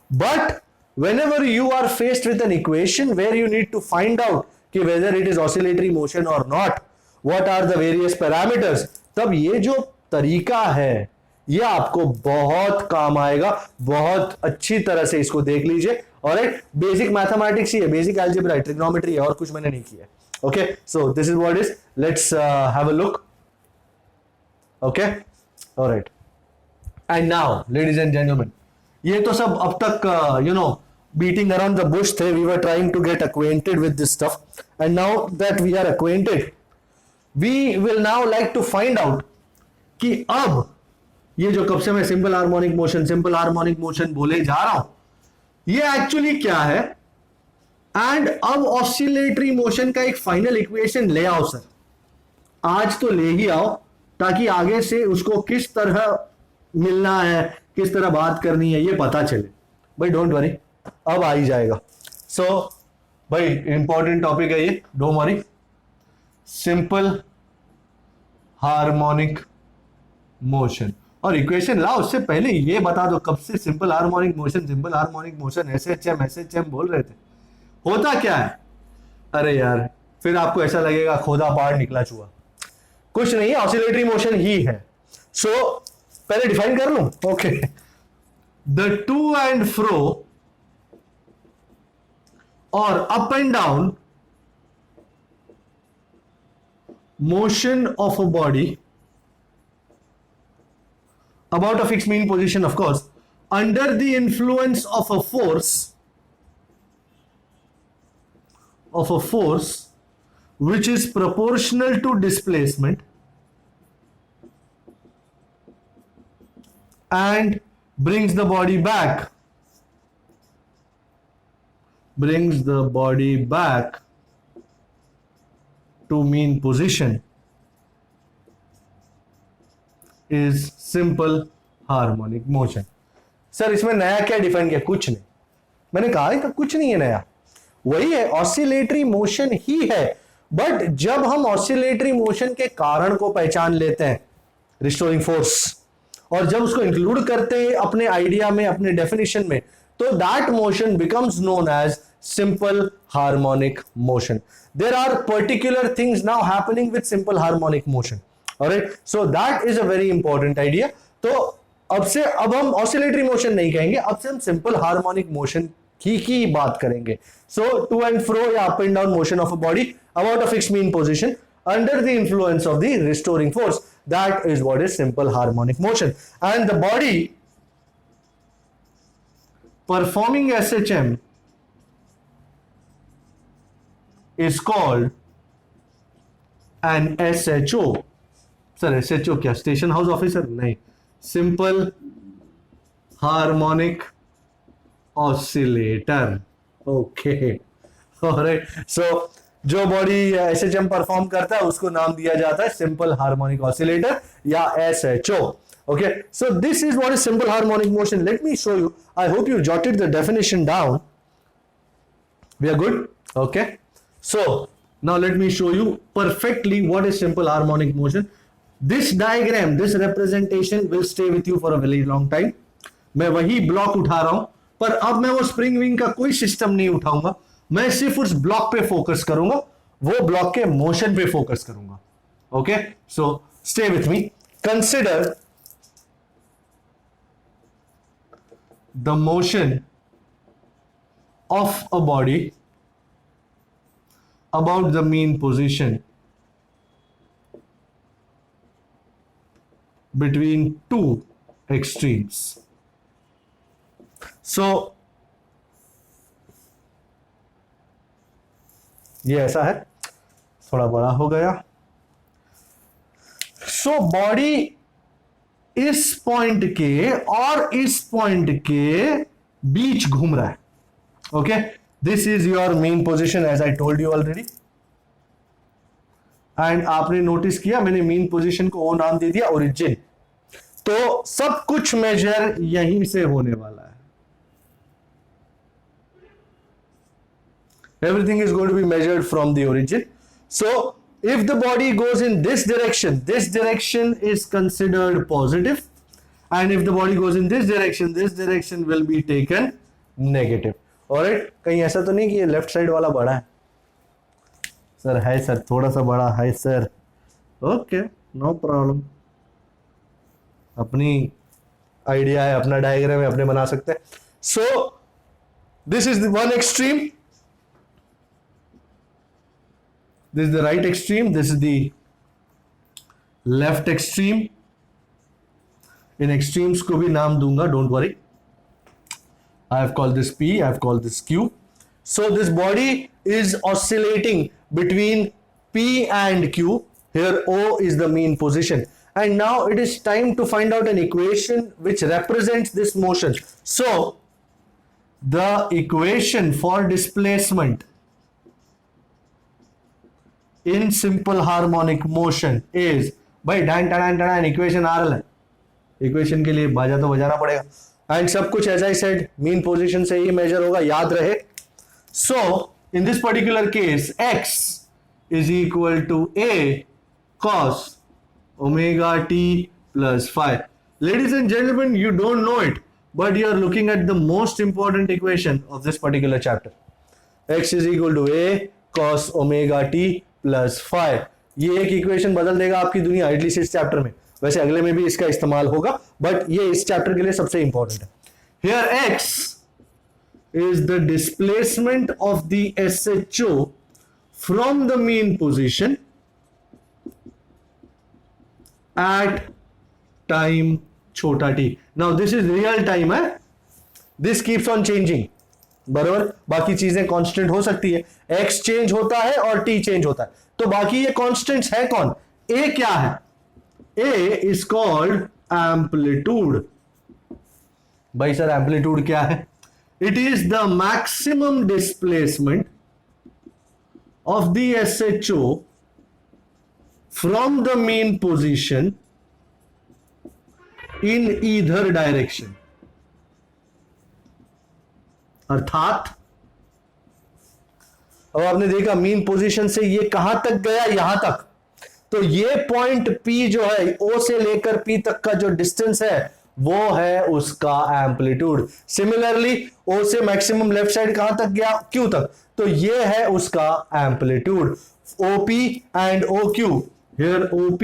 but whenever you are faced with an equation where you need to find out कि whether it is oscillatory motion or not, what are the various parameters, तब ये जो तरीका है ये आपको बहुत काम आएगा, बहुत अच्छी तरह से इसको देख लीजिए। और एक बेसिक मैथमेटिक्स ही है, बेसिक अलजेब्रा, ट्रिग्नोमेट्री है, और कुछ मैंने नहीं किया। Okay, so this is what is, let's have a look. Okay, alright, and now ladies and gentleman, ये तो सब अब तक beating around the bush थे, we were trying to get acquainted with this stuff, and now that we are acquainted, we will now like to find out कि अब ये जो कब से मैं सिंपल हार्मोनिक मोशन बोले जा रहा हूं, ये एक्चुअली क्या है, एंड अब ऑसिलेटरी मोशन का एक फाइनल इक्वेशन ले आओ सर, आज तो ले ही आओ, ताकि आगे से उसको किस तरह मिलना है, किस तरह बात करनी है, ये पता चले। भाई डोंट वरी, अब आ ही जाएगा। सो भाई इंपॉर्टेंट टॉपिक है ये, don't worry, simple harmonic motion. और इक्वेशन लाओ, उससे पहले ये बता दो कब से सिंपल हार्मोनिक मोशन एसएचएम बोल रहे थे, होता क्या है? अरे यार फिर आपको ऐसा लगेगा खोदा पहाड़ निकला चूहा, कुछ नहीं है, ऑसिलेटरी मोशन ही है। सो पहले डिफाइन कर लूं। Okay, the two and fro or up and down motion of a body about a fixed mean position, of course, under the influence of a force which is proportional to displacement and brings the body back, to mean position is simple harmonic motion. Sir इसमें नया क्या define किया? कुछ नहीं. मैंने कहा था कुछ नहीं है नया, वही है, ऑसिलेटरी मोशन ही है. बट जब हम ऑसिलेटरी मोशन के कारण को पहचान लेते हैं, रिस्टोरिंग फोर्स, और जब उसको इंक्लूड करते हैं अपने आइडिया में, अपने डेफिनेशन में, तो that motion becomes known as simple harmonic motion. There are particular things now happening with simple harmonic motion. Alright, so that is a very important idea. तो अब हम ऑसिलेटरी मोशन नहीं कहेंगे, अब से हम सिंपल हार्मोनिक मोशन की बात करेंगे. सो टू एंड फ्रो या up and down motion of a body about a fixed mean position under the influence of the restoring force, that is what is simple harmonic motion. And the body performing SHM is called an SHO. Sir, SHO क्या? Station house officer? नहीं, simple harmonic oscillator. Okay, all right. So जो body SHM perform करता है उसको नाम दिया जाता है सिंपल हार्मोनिक ऑसिलेटर या SHO. Okay, so this is what is simple harmonic motion. Let me show you. I hope you jotted the definition down. We are good. Okay, so now let me show you perfectly what is simple harmonic motion. This diagram, this representation will stay with you for a very long time. मैं वही block उठा रहा हूं, पर अब मैं वो spring wing का कोई सिस्टम नहीं उठाऊंगा. मैं सिर्फ उस ब्लॉक पे फोकस करूंगा, वो ब्लॉक के मोशन पे फोकस करूंगा. Okay, so stay with me. Consider the motion of a body about the mean position between two extremes. So ये ऐसा है, थोड़ा बड़ा हो गया. सो बॉडी इस पॉइंट के और इस पॉइंट के बीच घूम रहा है. Okay, this is your mean position as I told you already. And आपने नोटिस किया मैंने मेन पोजीशन को ओ नाम दे दिया, ओरिजिन. तो सब कुछ मेजर यहीं से होने वाला है. Everything is going to be measured from the origin. So if the body goes in this direction is considered positive, and if the body goes in this direction will be taken negative. Alright, कहीं ऐसा तो नहीं कि ये left side वाला बड़ा है? Sir है सर, थोड़ा सा बड़ा है सर. Okay, no problem. अपनी आइडिया है, अपना डायग्राम है, अपने बना सकते हैं. So this is the one extreme. This is the right extreme, this is the left extreme. In extremes को भी नाम दूंगा, don't worry. I have called this P, I have called this Q. So this body is oscillating between P and Q. Here O is the mean position. And now it is time to find out an equation which represents this motion. So the equation for displacement in simple harmonic motion is, भाई डान टान टान equation आ रहा है, equation के लिए बाजा तो बजाना पड़ेगा. एंड सब कुछ as I said mean position से ही मेजर होगा, याद रहे. So in this particular case x is equal to a cos omega t plus phi. Ladies and gentlemen, you don't know it, but you are looking at the most important equation of this particular chapter. X is equal to a cos omega t plus five. ये एक equation बदल देगा आपकी दुनिया, at least इस chapter में. वैसे अगले में भी इसका इस्तेमाल होगा, बट ये इस चैप्टर के लिए सबसे इंपॉर्टेंट है. Here x is the displacement of the SHO from the mean position at time छोटा t. Now this is real time है, this keeps on changing. बराबर, बाकी चीजें कांस्टेंट हो सकती है, x चेंज होता है और t चेंज होता है, तो बाकी ये कांस्टेंट्स है कौन? a क्या है? a is called amplitude. भाई सर एम्पलीट्यूड क्या है? It is the maximum displacement of the SHO from the main position in either direction. अर्थात अब आपने देखा मीन पोजीशन से ये कहां तक गया, यहां तक, तो ये पॉइंट P जो है O से लेकर P तक का जो डिस्टेंस है वो है उसका एम्पलीट्यूड। सिमिलरली O से मैक्सिमम लेफ्ट साइड कहां तक गया, Q तक, तो ये है उसका amplitude. OP and OQ, here OP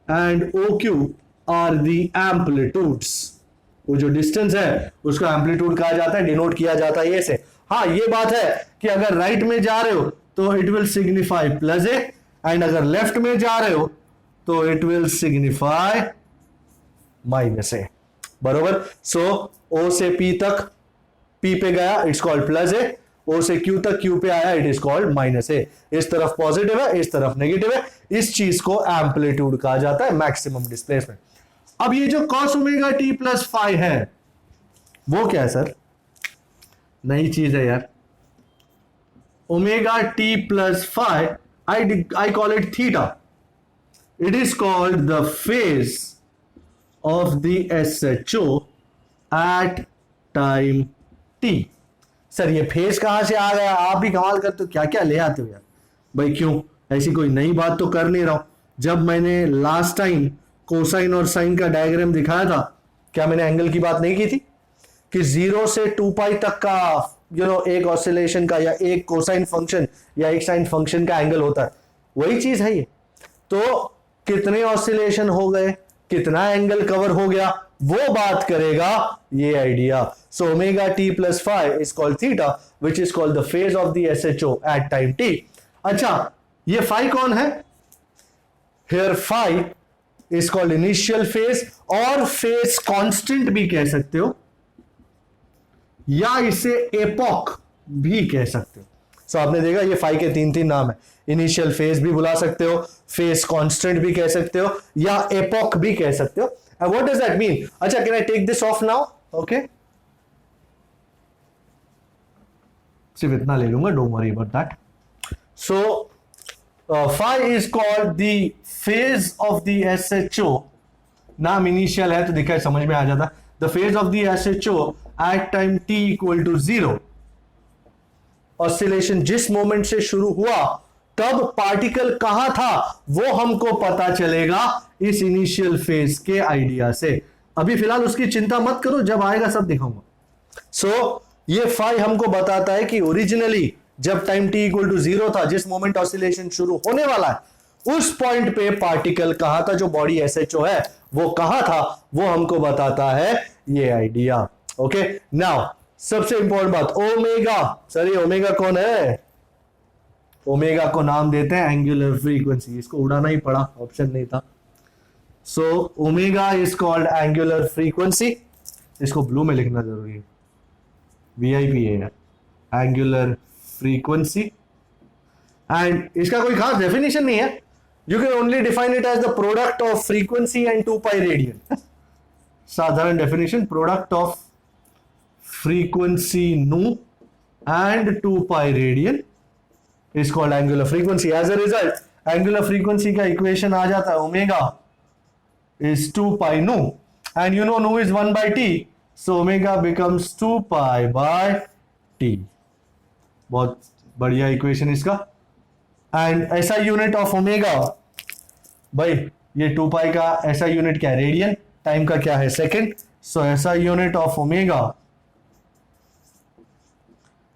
and OQ are the amplitudes. वो जो डिस्टेंस है उसका एम्पलीट्यूड कहा जाता है, डिनोट किया जाता है ये से। हाँ ये बात है कि अगर राइट में जा रहे हो तो it will signify plus A, and अगर लेफ्ट में जा रहे हो तो इट विल सिग्निफाई माइनस ए, बरोबर। सो O से P तक, P पे गया it's called plus A, O से Q तक Q पे आया इट इज कॉल्ड माइनस ए। इस तरफ पॉजिटिव है, इस तरफ नेगेटिव है, इस चीज को एम्पलीट्यूड कहा जाता है, मैक्सिमम डिस्प्लेसमेंट। अब ये जो cos omega t plus phi है वो क्या है सर? नई चीज है यार। Omega t plus phi, I call it theta, it is called the phase of the SHO at time t। Sir ये फेज कहां से आ गया? आप भी कमाल करते हो, क्या क्या ले आते हो यार भाई। क्यों? ऐसी कोई नई बात तो कर नहीं रहा हूं। जब मैंने लास्ट टाइम कोसाइन और साइन का डायग्राम दिखाया था, क्या मैंने एंगल की बात नहीं की थी कि 0 से 2 पाई तक का एक ऑसिलेशन का या एक कोसाइन फंक्शन या एक साइन फंक्शन का एंगल होता है? वही चीज है ये। तो कितने ऑसिलेशन हो गए, कितना एंगल कवर हो गया, वो बात करेगा ये idea. So omega t plus phi is called theta which is called the phase of the SHO at time t। अच्छा ये फाई कौन है? Here phi is called initial phase, और फेज कांस्टेंट भी कह सकते हो या इसे एपॉक भी कह सकते हो। सो आपने देखा ये फाई के तीन तीन नाम है। इनिशियल फेज भी बुला सकते हो, फेज कांस्टेंट भी कह सकते हो, या एपॉक भी कह सकते हो। And what does that mean? अच्छा can I take this off now? Okay सिर्फ इतना ले लूंगा, don't worry about that. So phi is called the phase of the SHO, नाम इनिशियल है तो दिखा समझ में आ जाता। the phase of the SHO at time t equal to 0, oscillation जिस मोमेंट से शुरू हुआ तब पार्टिकल कहां था वो हमको पता चलेगा इस इनिशियल फेज के आइडिया से। अभी फिलहाल उसकी चिंता मत करो, जब आएगा सब दिखाऊंगा। सो ये फाई हमको बताता है कि ओरिजिनली जब टाइम t इक्वल टू 0 था, जिस मोमेंट ऑसिलेशन शुरू होने वाला है उस पॉइंट पे पार्टिकल कहां था, जो बॉडी एसएचओ है वो कहां था, वो हमको बताता है ये आइडिया। ओके नाउ सबसे इंपॉर्टेंट बात, ओमेगा। सर ये ओमेगा कौन है? ओमेगा को नाम देते हैं एंगुलर फ्रीक्वेंसी। इसको उड़ाना ही पड़ा, ऑप्शन नहीं था। सो omega is called angular frequency. इसको ब्लू में लिखना जरूरी है, वीआईपी है, एंगुलर फ्रीक्वेंसी। एंड इसका कोई खास डेफिनेशन नहीं है, you can only define it as the product of frequency and 2 pi radian. साधारण definition, product of frequency nu and 2 pi radian is called angular frequency. As a result angular frequency का equation आ जाता है omega is 2 pi nu, and you know nu is 1 by t, so omega becomes 2 pi by t। बहुत बढ़िया equation इसका। And ऐसा unit of omega, भाई ये 2 पाई का ऐसा यूनिट क्या है? रेडियन। टाइम का क्या है? सेकंड। सो ऐसा unit of omega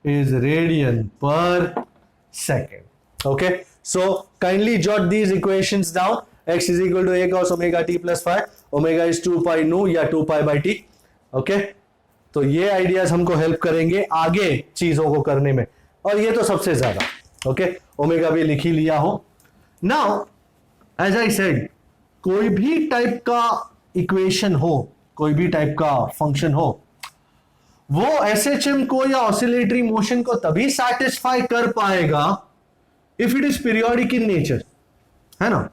is radian per second. Okay so kindly jot these equations down. x is equal to a cos omega t plus 5, omega is 2 pi nu या 2 pi by t। Okay तो ये ideas हमको help करेंगे आगे चीजों को करने में, और ये तो सबसे ज्यादा। ओके ओमेगा भी लिख ही लिया हो। नाउ एज आई सेड, कोई भी टाइप का इक्वेशन हो, कोई भी टाइप का फंक्शन हो, वो एसएचएम को या ऑसिलेटरी मोशन को तभी सैटिस्फाई कर पाएगा if it is periodic in nature, है ना।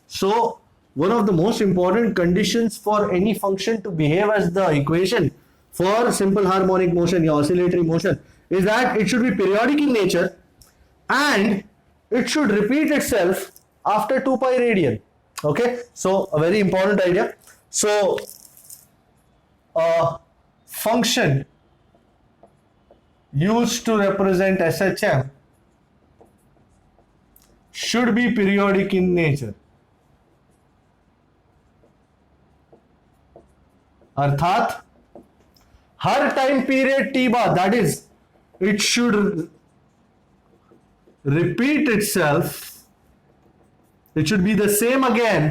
सो one of the most important conditions for any function to behave as the equation for simple harmonic motion या oscillatory motion is that it should be periodic in nature and it should repeat itself after 2 pi radian. Okay, so a very important idea. So a function used to represent SHM should be periodic in nature. अर्थात हर time period t बाद, that is it should repeat itself, it should be the same again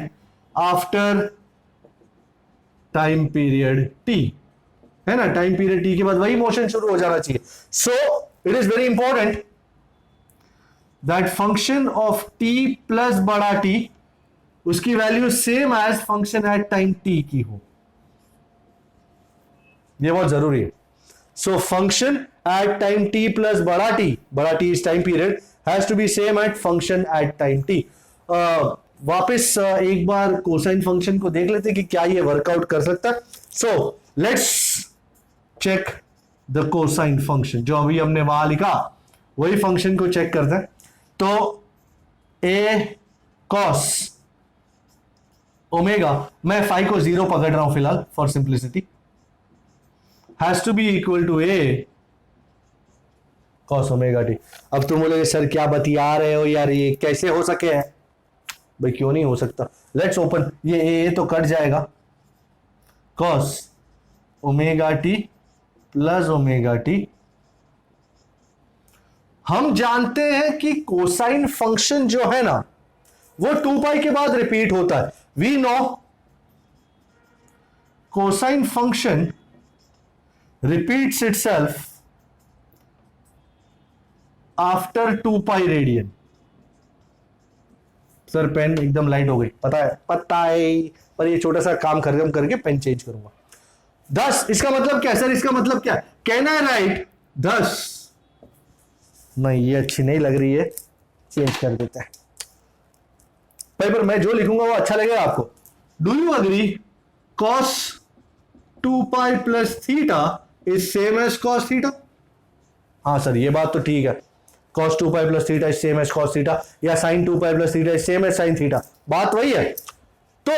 after time period t, है ना. Time period t के बाद वही motion शुरू हो जाना चाहिए. So it is very important that function of t plus बड़ा t उसकी value same as function at time t की हो. ये बहुत जरूरी है. So function at time t plus बड़ा t is time period has to be same at function at time t. वापस एक बार कोसाइन फंक्शन को देख लेते कि क्या ये वर्कआउट कर सकता है. So let's check the cosine function. जो अभी हमने वहां लिखा वही फंक्शन को चेक करते हैं. तो a cos ओमेगा, मैं फाई को 0 पकड़ रहा हूं फिलहाल for simplicity, has to be equal to a cos omega t. अब तुम बोलोगे सर क्या बतिया रहे हो यार, ये कैसे हो सके है? भाई क्यों नहीं हो सकता. लेट्स ओपन, ये a तो कट जाएगा, cos omega t plus omega t. हम जानते हैं कि कोसाइन फंक्शन जो है ना वो 2 पाई के बाद रिपीट होता है. We know cosine function repeats itself after 2 pi radian. Sir pen एकदम लाइट हो गई, पता है, पर ये छोटा सा काम खत्म करके पेन चेंज करूंगा. 10 इसका मतलब क्या है सर? इसका मतलब क्या है? Can I right 10? नहीं, ये अच्छी नहीं लग रही है, चेंज कर देते हैं. पर मैं जो लिखूंगा वो अच्छा लगेगा आपको. Do you agree cos 2 pi plus theta is same as cos theta? हाँ सर ये बात तो ठीक है, cos 2 pi plus theta is same as cos theta, या sin 2 pi plus theta is same as sin theta. बात वही है. तो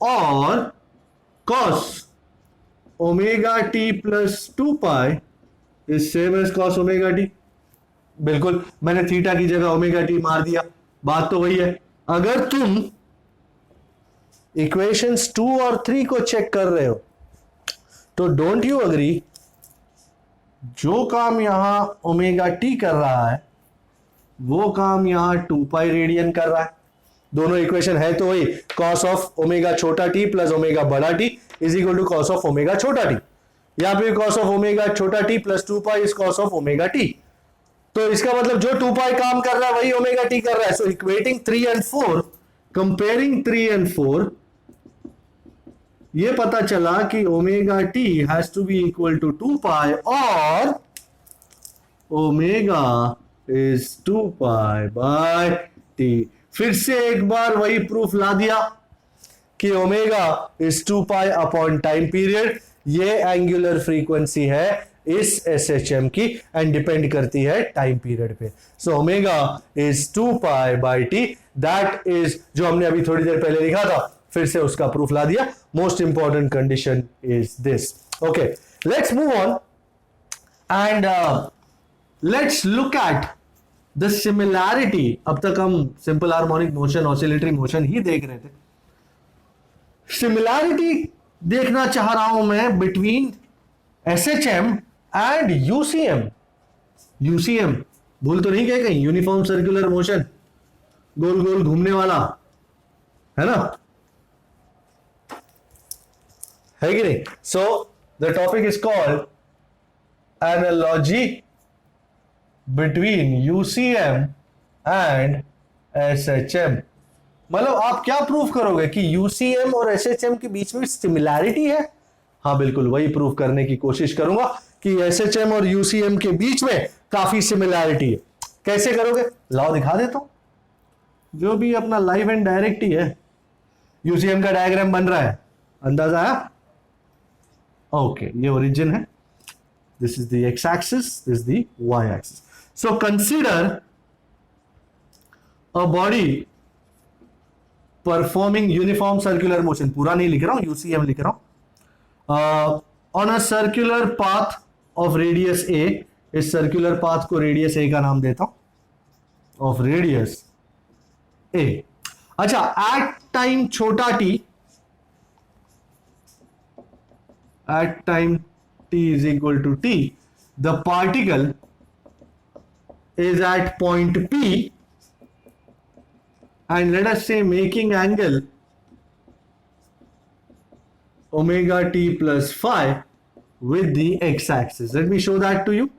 और cos omega t plus 2 pi is same as cos omega t. बिल्कुल, मैंने थीटा की जगह ओमेगा t मार दिया, बात तो वही है. अगर तुम इक्वेशंस 2 और 3 को चेक कर रहे हो तो डोंट यू अग्री जो काम यहां ओमेगा t कर रहा है वो काम यहां 2 पाई रेडियन कर रहा है. दोनों इक्वेशन है तो वही, cos ऑफ ओमेगा छोटा t प्लस ओमेगा बड़ा t is equal to cos of omega छोटा t. यहां पे cos ऑफ ओमेगा छोटा t plus 2 pi is cos of omega t. तो इसका मतलब जो 2 पाई काम कर रहा है वही ओमेगा t कर रहा है. So equating 3 and 4, comparing 3 and 4, ये पता चला कि omega t has to be equal to 2 pi और omega is 2 pi by t. फिर से एक बार वही प्रूफ ला दिया कि omega is 2 pi upon time period. ये एंगुलर फ्रीक्वेंसी है इस SHM की एंड डिपेंड करती है टाइम पीरियड पे. सो omega is 2 pi by t. That is जो हमने अभी थोड़ी देर पहले लिखा था, फिर से उसका प्रूफ ला दिया. Most important condition is this. Okay, let's move on and let's look at the similarity. अब तक हम simple harmonic motion, oscillatory motion ही देख रहे थे. सिमिलैरिटी देखना चाह रहा हूं मैं between SHM and UCM. UCM भूल तो नहीं गए कहीं? यूनिफॉर्म सर्कुलर मोशन, गोल गोल घूमने वाला, है ना, है कि नहीं? So the topic is called analogy between UCM and SHM. मतलब आप क्या प्रूफ करोगे कि UCM और SHM के बीच में सिमिलैरिटी है? हाँ बिल्कुल, वही प्रूफ करने की कोशिश करूंगा कि SHM और UCM के बीच में काफी सिमिलैरिटी है. कैसे करोगे? लाओ दिखा देता हूं. जो भी अपना लाइव एंड डायरेक्ट ही है, यूसीएम का डायग्राम बन रहा है, अंदाजा आया? ओके, ये ओरिजिन है, this is the x axis, this the y axis. So consider a body performing uniform circular motion, पूरा नहीं लिख रहा हूं, यूसीएम लिख रहा हूं, on a circular path of radius a. इस सर्कुलर पाथ को रेडियस ए का नाम देता हूं, ऑफ रेडियस ए. अच्छा, एट टाइम छोटा t, at time t is equal to t, the particle is at point P and let us say making angle omega t plus phi with the x axis. Let me show that to you.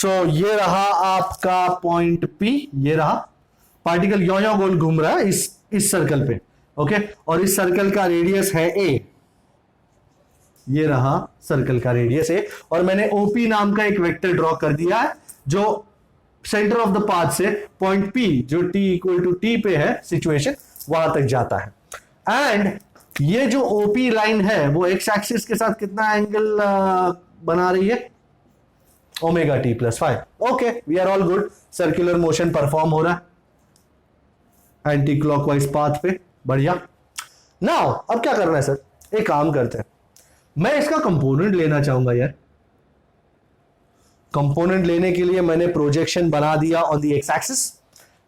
So ये रहा आपका point P, ये रहा particle यो गोल घूम रहा है इस circle पे, ओके, और इस सर्कल का रेडियस है a. ये रहा सर्कल का रेडियस है, और मैंने OP नाम का एक वेक्टर ड्रॉ कर दिया है जो सेंटर ऑफ द पाथ से पॉइंट P जो t इक्वल टू t पे है सिचुएशन, वहां तक जाता है. एंड ये जो OP लाइन है वो x एक्सिस के साथ कितना एंगल बना रही है? Omega t plus 5. Okay, we are all good. Circular motion perform हो रहा है एंटी क्लॉकवाइज पाथ पे, बढ़िया. नाउ अब क्या करना है सर? एक काम करते हैं, मैं इसका कंपोनेंट लेना चाहूंगा यार. कंपोनेंट लेने के लिए मैंने प्रोजेक्शन बना दिया on the x axis.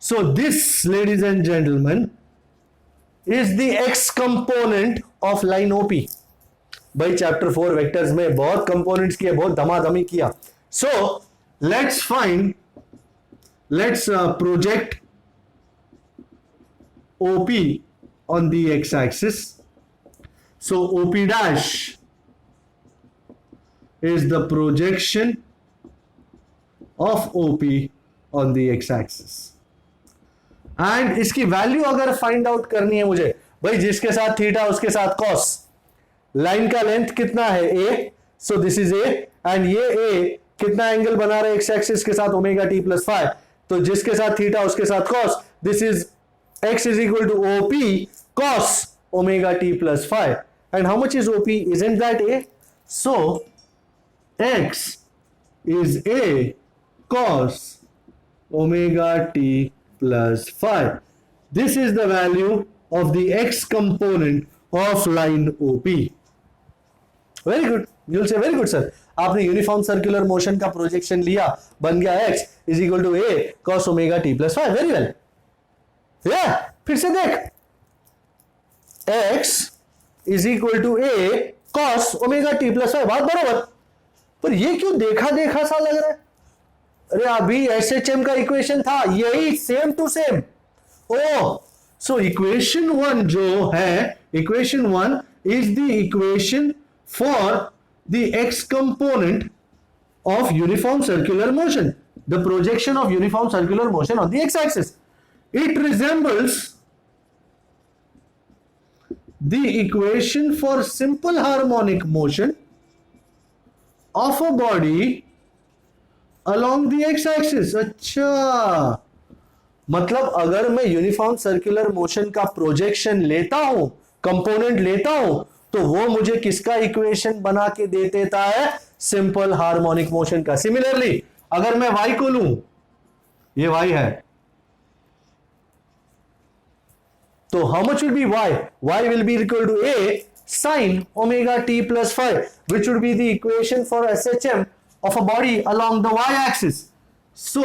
So this ladies and gentleman is the x component of line OP. भाई चैप्टर 4 वेक्टर्स में बहुत कंपोनेंट्स किए, बहुत धमाधमी किया. So let's project OP on the x axis. So OP dash is the projection of OP on the x-axis. and इसकी value अगर find out करनी है मुझे, भाई जिसके साथ थीटा उसके साथ कॉस, लाइन का लेंथ कितना है a, so this is a, and ये a कितना एंगल बना रहा है x एक्सिस के साथ ओमेगा t प्लस 5, तो जिसके साथ थीटा उसके साथ cos, this is x is equal to OP cos omega t plus 5. And how much is OP? isn't that a? so x is a cos omega t plus 5. This is the value of the x component of line OP. Very good. You will say very good sir. आपने uniform circular motion का projection लिया, बन गया x is equal to a cos omega t plus 5. Very well. Yeah, फिर से देख, x is equal to a cos omega t plus 5. बात बराबर. पर ये क्यों देखा देखा सा लग रहा है? अरे अभी SHM का इक्वेशन था, यही same to same. Oh, so equation 1 जो है, equation 1 is the equation for the x component of uniform circular motion, the projection of uniform circular motion on the x axis. It resembles the equation for simple harmonic motion of a body along the x axis. अच्छा, मतलब अगर मैं uniform circular motion का projection लेता हूं, component लेता हूं, तो वो मुझे किसका इक्वेशन बना के दे देता है? सिंपल हार्मोनिक मोशन का. सिमिलरली अगर मैं y को लूं, ये y है, तो how much will be y? y will be equal to a sin omega t plus 5, which would be the equation for SHM of a body along the y-axis. So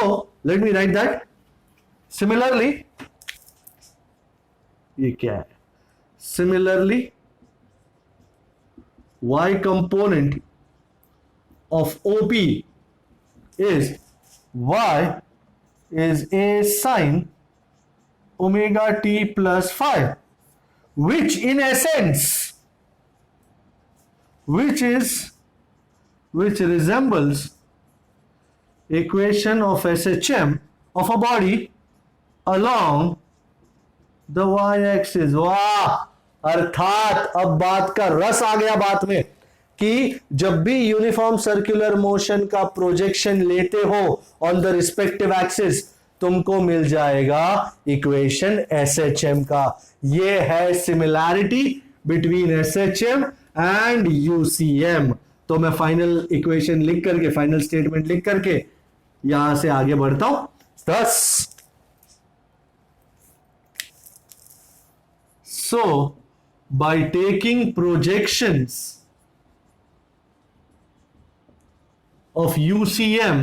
let me write that. Similarly, ये क्या है? Similarly, y component of OP is y is a sin omega t plus 5, which in essence which resembles equation of SHM of a body along the y-axis. वाह, अर्थात अब बात का रस आ गया बात में, कि जब भी यूनिफॉर्म सर्कुलर मोशन का प्रोजेक्शन लेते हो ऑन द रिस्पेक्टिव एक्सिस, तुमको मिल जाएगा इक्वेशन SHM का। ये है similarity between SHM and UCM। तो मैं फाइनल इक्वेशन लिख करके, फाइनल स्टेटमेंट लिख करके यहां से आगे बढ़ता हूं। Thus, so by taking projections of UCM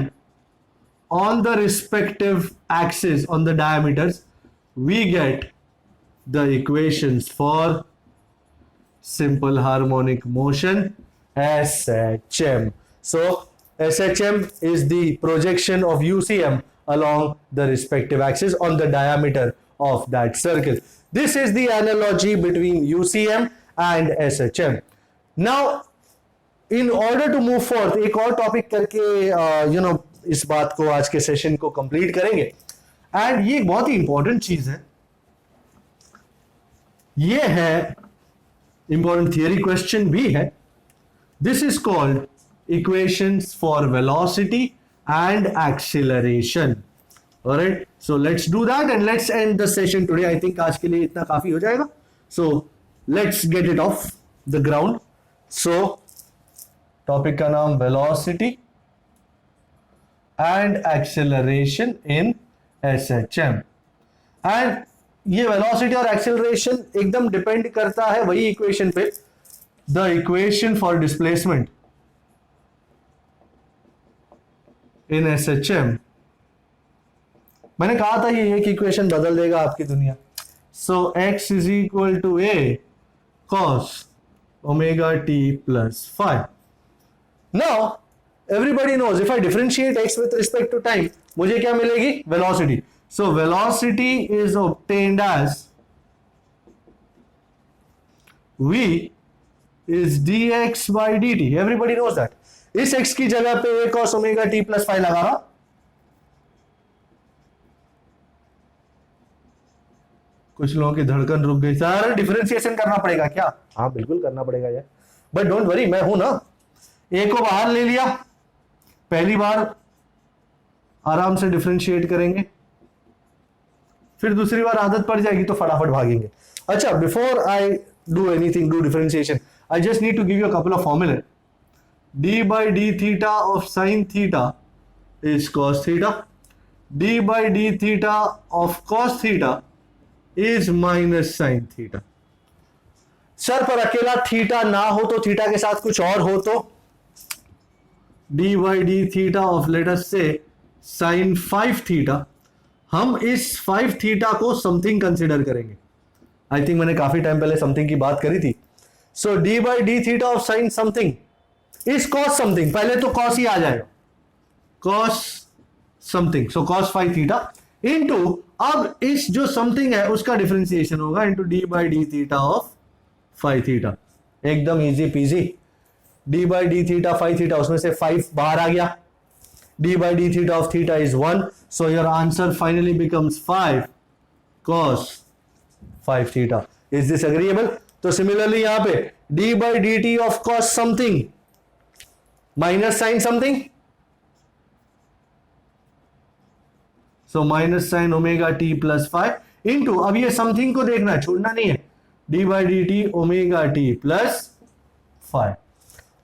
on the respective axis on the diameters, we get the equations for simple harmonic motion SHM. So SHM is the projection of UCM along the respective axis on the diameter of that circle. This is the analogy between UCM and SHM. Now, in order to move forth, एक और topic करके इस बात को, आज के session को complete करेंगे। एंड ये बहुत ही इंपॉर्टेंट चीज है, ये है इंपॉर्टेंट थियरी क्वेश्चन भी है। This is called equations for velocity and acceleration. Alright, so let's do that and let's end the session today. I think आज के लिए इतना काफी हो जाएगा। So let's get it of the ground. So topic का नाम velocity and acceleration in SHM। And ये वेलोसिटी और एक्सेलरेशन एकदम डिपेंड करता है वही इक्वेशन पे, the equation for displacement in SHM। मैंने कहा था ये एक इक्वेशन बदल देगा आपकी दुनिया। So x is equal to a cos omega t plus phi. Now everybody knows if I differentiate x with respect to time, मुझे क्या मिलेगी? Velocity. So velocity is obtained as v is dx by dt. Everybody knows that. इस x की जगह पे a cos omega t plus phi लगा रहा। कुछ लोगों की धड़कन रुक गई। सर डिफरेंशिएशन करना पड़ेगा क्या? हाँ बिल्कुल करना पड़ेगा यार, बट डोंट वरी, मैं हूं ना। ए को बाहर ले लिया, पहली बार आराम से डिफरेंशिएट करेंगे, फिर दूसरी बार आदत पड़ जाएगी तो फटाफट भागेंगे। अच्छा, before I do anything, do differentiation, I just need to give you a couple of फॉर्मूले। d by d theta of sin theta is cos theta. d by d theta of cos theta is minus sin theta. Sir पर अकेला theta ना हो तो theta के साथ कुछ और हो तो d by d theta of let us say sin 5 theta, हम इस 5 थीटा को समथिंग कंसिडर करेंगे। आई थिंक मैंने काफी टाइम पहले समथिंग की बात करी थी। So d by d theta of sin something is cos something, पहले तो cos ही आ जाएगा, cos something, so cos 5 theta into, अब इस जो समथिंग है उसका डिफरेंशिएशन होगा into d by d theta of 5 theta. एकदम easy peasy. d by d theta 5 theta, उसमें से 5 बाहर आ गया। d by d theta of theta is 1, so your answer finally becomes 5 cos 5 theta. Is this agreeable? तो similarly यहां पे d by dt of cos something minus sin something, so minus sin omega t plus phi into, अब ये something को देखना है, छोड़ना नहीं है, d by dt omega t plus phi।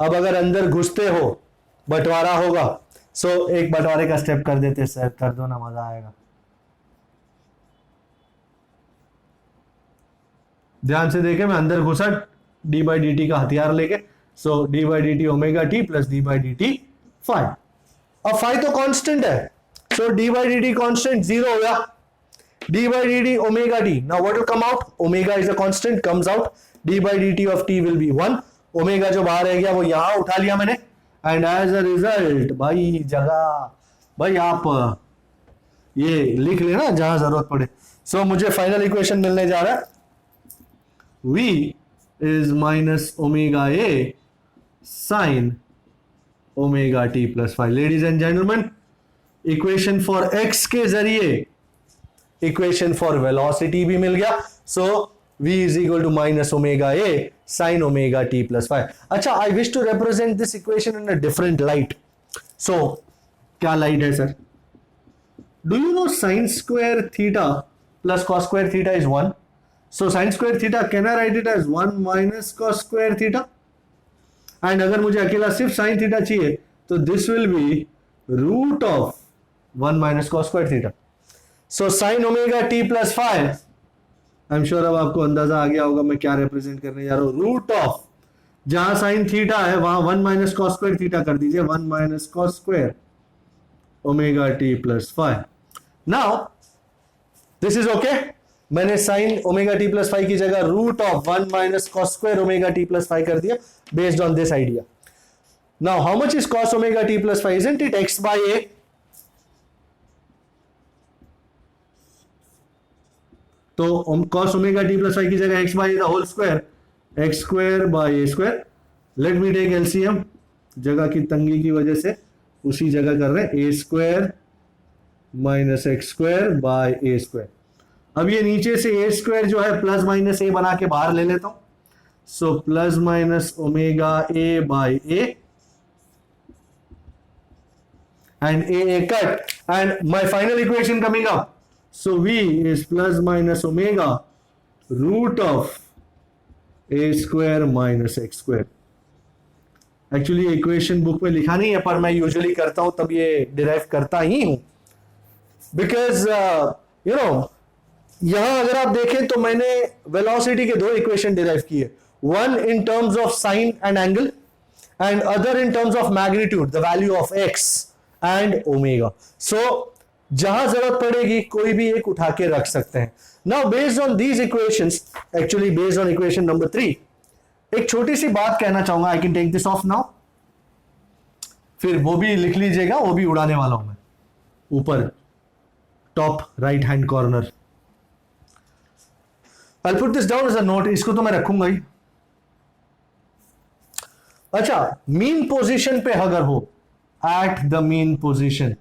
अब अगर अंदर घुसते हो बंटवारा होगा, सो एक बंटवारे का स्टेप कर देते सर, कर दो ना, मजा आएगा। ध्यान से देखे, मैं अंदर घुसा d by dt का हथियार लेके, सो d by dt omega t plus d by dt phi। अब phi तो कांस्टेंट है, सो d by dt कांस्टेंट 0 हो गया, d by dt omega t, now what will come out? Omega is a constant, comes out, d by dt of t will be 1, omega जो बाहर रह गया वो यहां उठा लिया मैंने, एंड एज अ रिजल्ट भाई जगह, भाई आप ये लिख लेना जहां जरूरत पड़े। सो मुझे फाइनल इक्वेशन मिलने जा रहा है, v is minus omega a sin omega t plus phi। Ladies and gentleman, equation for x के जरिए इक्वेशन फॉर वेलोसिटी भी मिल गया। सो v is equal to minus omega a sin omega t plus phi। अच्छा, I wish to represent this equation in a different light। So क्या light है sir? Do you know sin square theta plus cos square theta is 1? So sin square theta, can I write it as 1 minus cos square theta? And अगर मुझे अकेला सिर्फ sin theta चाहिए तो this will be root of 1 minus cos square theta. So sin omega t plus 5, I am sure अब आपको अंदाजा आ गया होगा मैं क्या रिप्रेजेंट करने जा रहा हूं. रूट ऑफ जहां साइन थीटा है वहां 1 माइनस कॉस स्क्वायर थीटा कर दीजिए. 1 minus cos square omega T plus 5. Now this is okay. मैंने साइन ओमेगा टी प्लस 5 की जगह root of 1 minus cos square omega T plus 5 कर दिया based on this idea. Now how much is cos omega T plus 5? Isn't it x by a? तो cos omega T plus 5 की जगह x by a the whole square, x square bye a square. Let me take LCM. जगह की तंगी की वजह से उसी जगह कर रहे हैं. a square minus x square by A square. अब ये नीचे से a स्क्वायर जो है प्लस माइनस a बना के बाहर ले लेता हूं. So plus minus omega a by a and a cut and my final equation coming up. So v is plus minus omega root of a square minus x square. Actually equation book में लिखा नहीं है पर मैं usually करता हूं तब ये डिराइव करता ही हूं बिकॉज यू नो यहां अगर आप देखें तो मैंने वेलोसिटी के दो इक्वेशन डिराइव किए. One in terms of sine and angle and other in terms of magnitude the value of x and omega. So जहां जरूरत पड़ेगी कोई भी एक उठा के रख सकते हैं. Now based on these equations, actually based on equation number 3, एक छोटी सी बात कहना चाहूंगा. I can take this off now. फिर वो भी लिख लीजिएगा, वो भी उड़ाने वाला हूं मैं. ऊपर top right hand corner. I put this down as a note. इसको तो मैं रखूंगा ही. अच्छा, मीन पोजीशन पे अगर हो, at the mean position,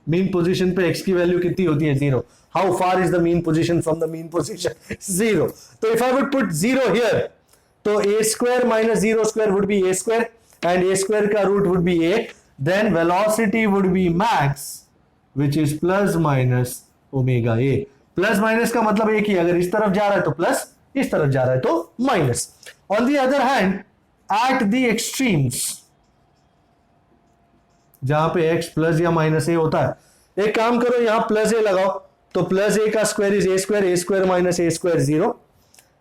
mean position पे x की वैल्यू कितनी होती है? 0. How far is the mean position from the mean position? 0. तो if I would put 0 here, तो a square minus 0 square would be a square and a square का root would be a. Then velocity would be max which is plus minus omega a. Plus minus का मतलब एक ही, अगर इस तरफ जा रहा है तो प्लस, इस तरफ जा रहा है तो minus. On the other hand, at the extremes जहां पे x प्लस या माइनस ए होता है, एक काम करो यहां प्लस ए लगाओ तो प्लस ए का square is a square minus a square 0.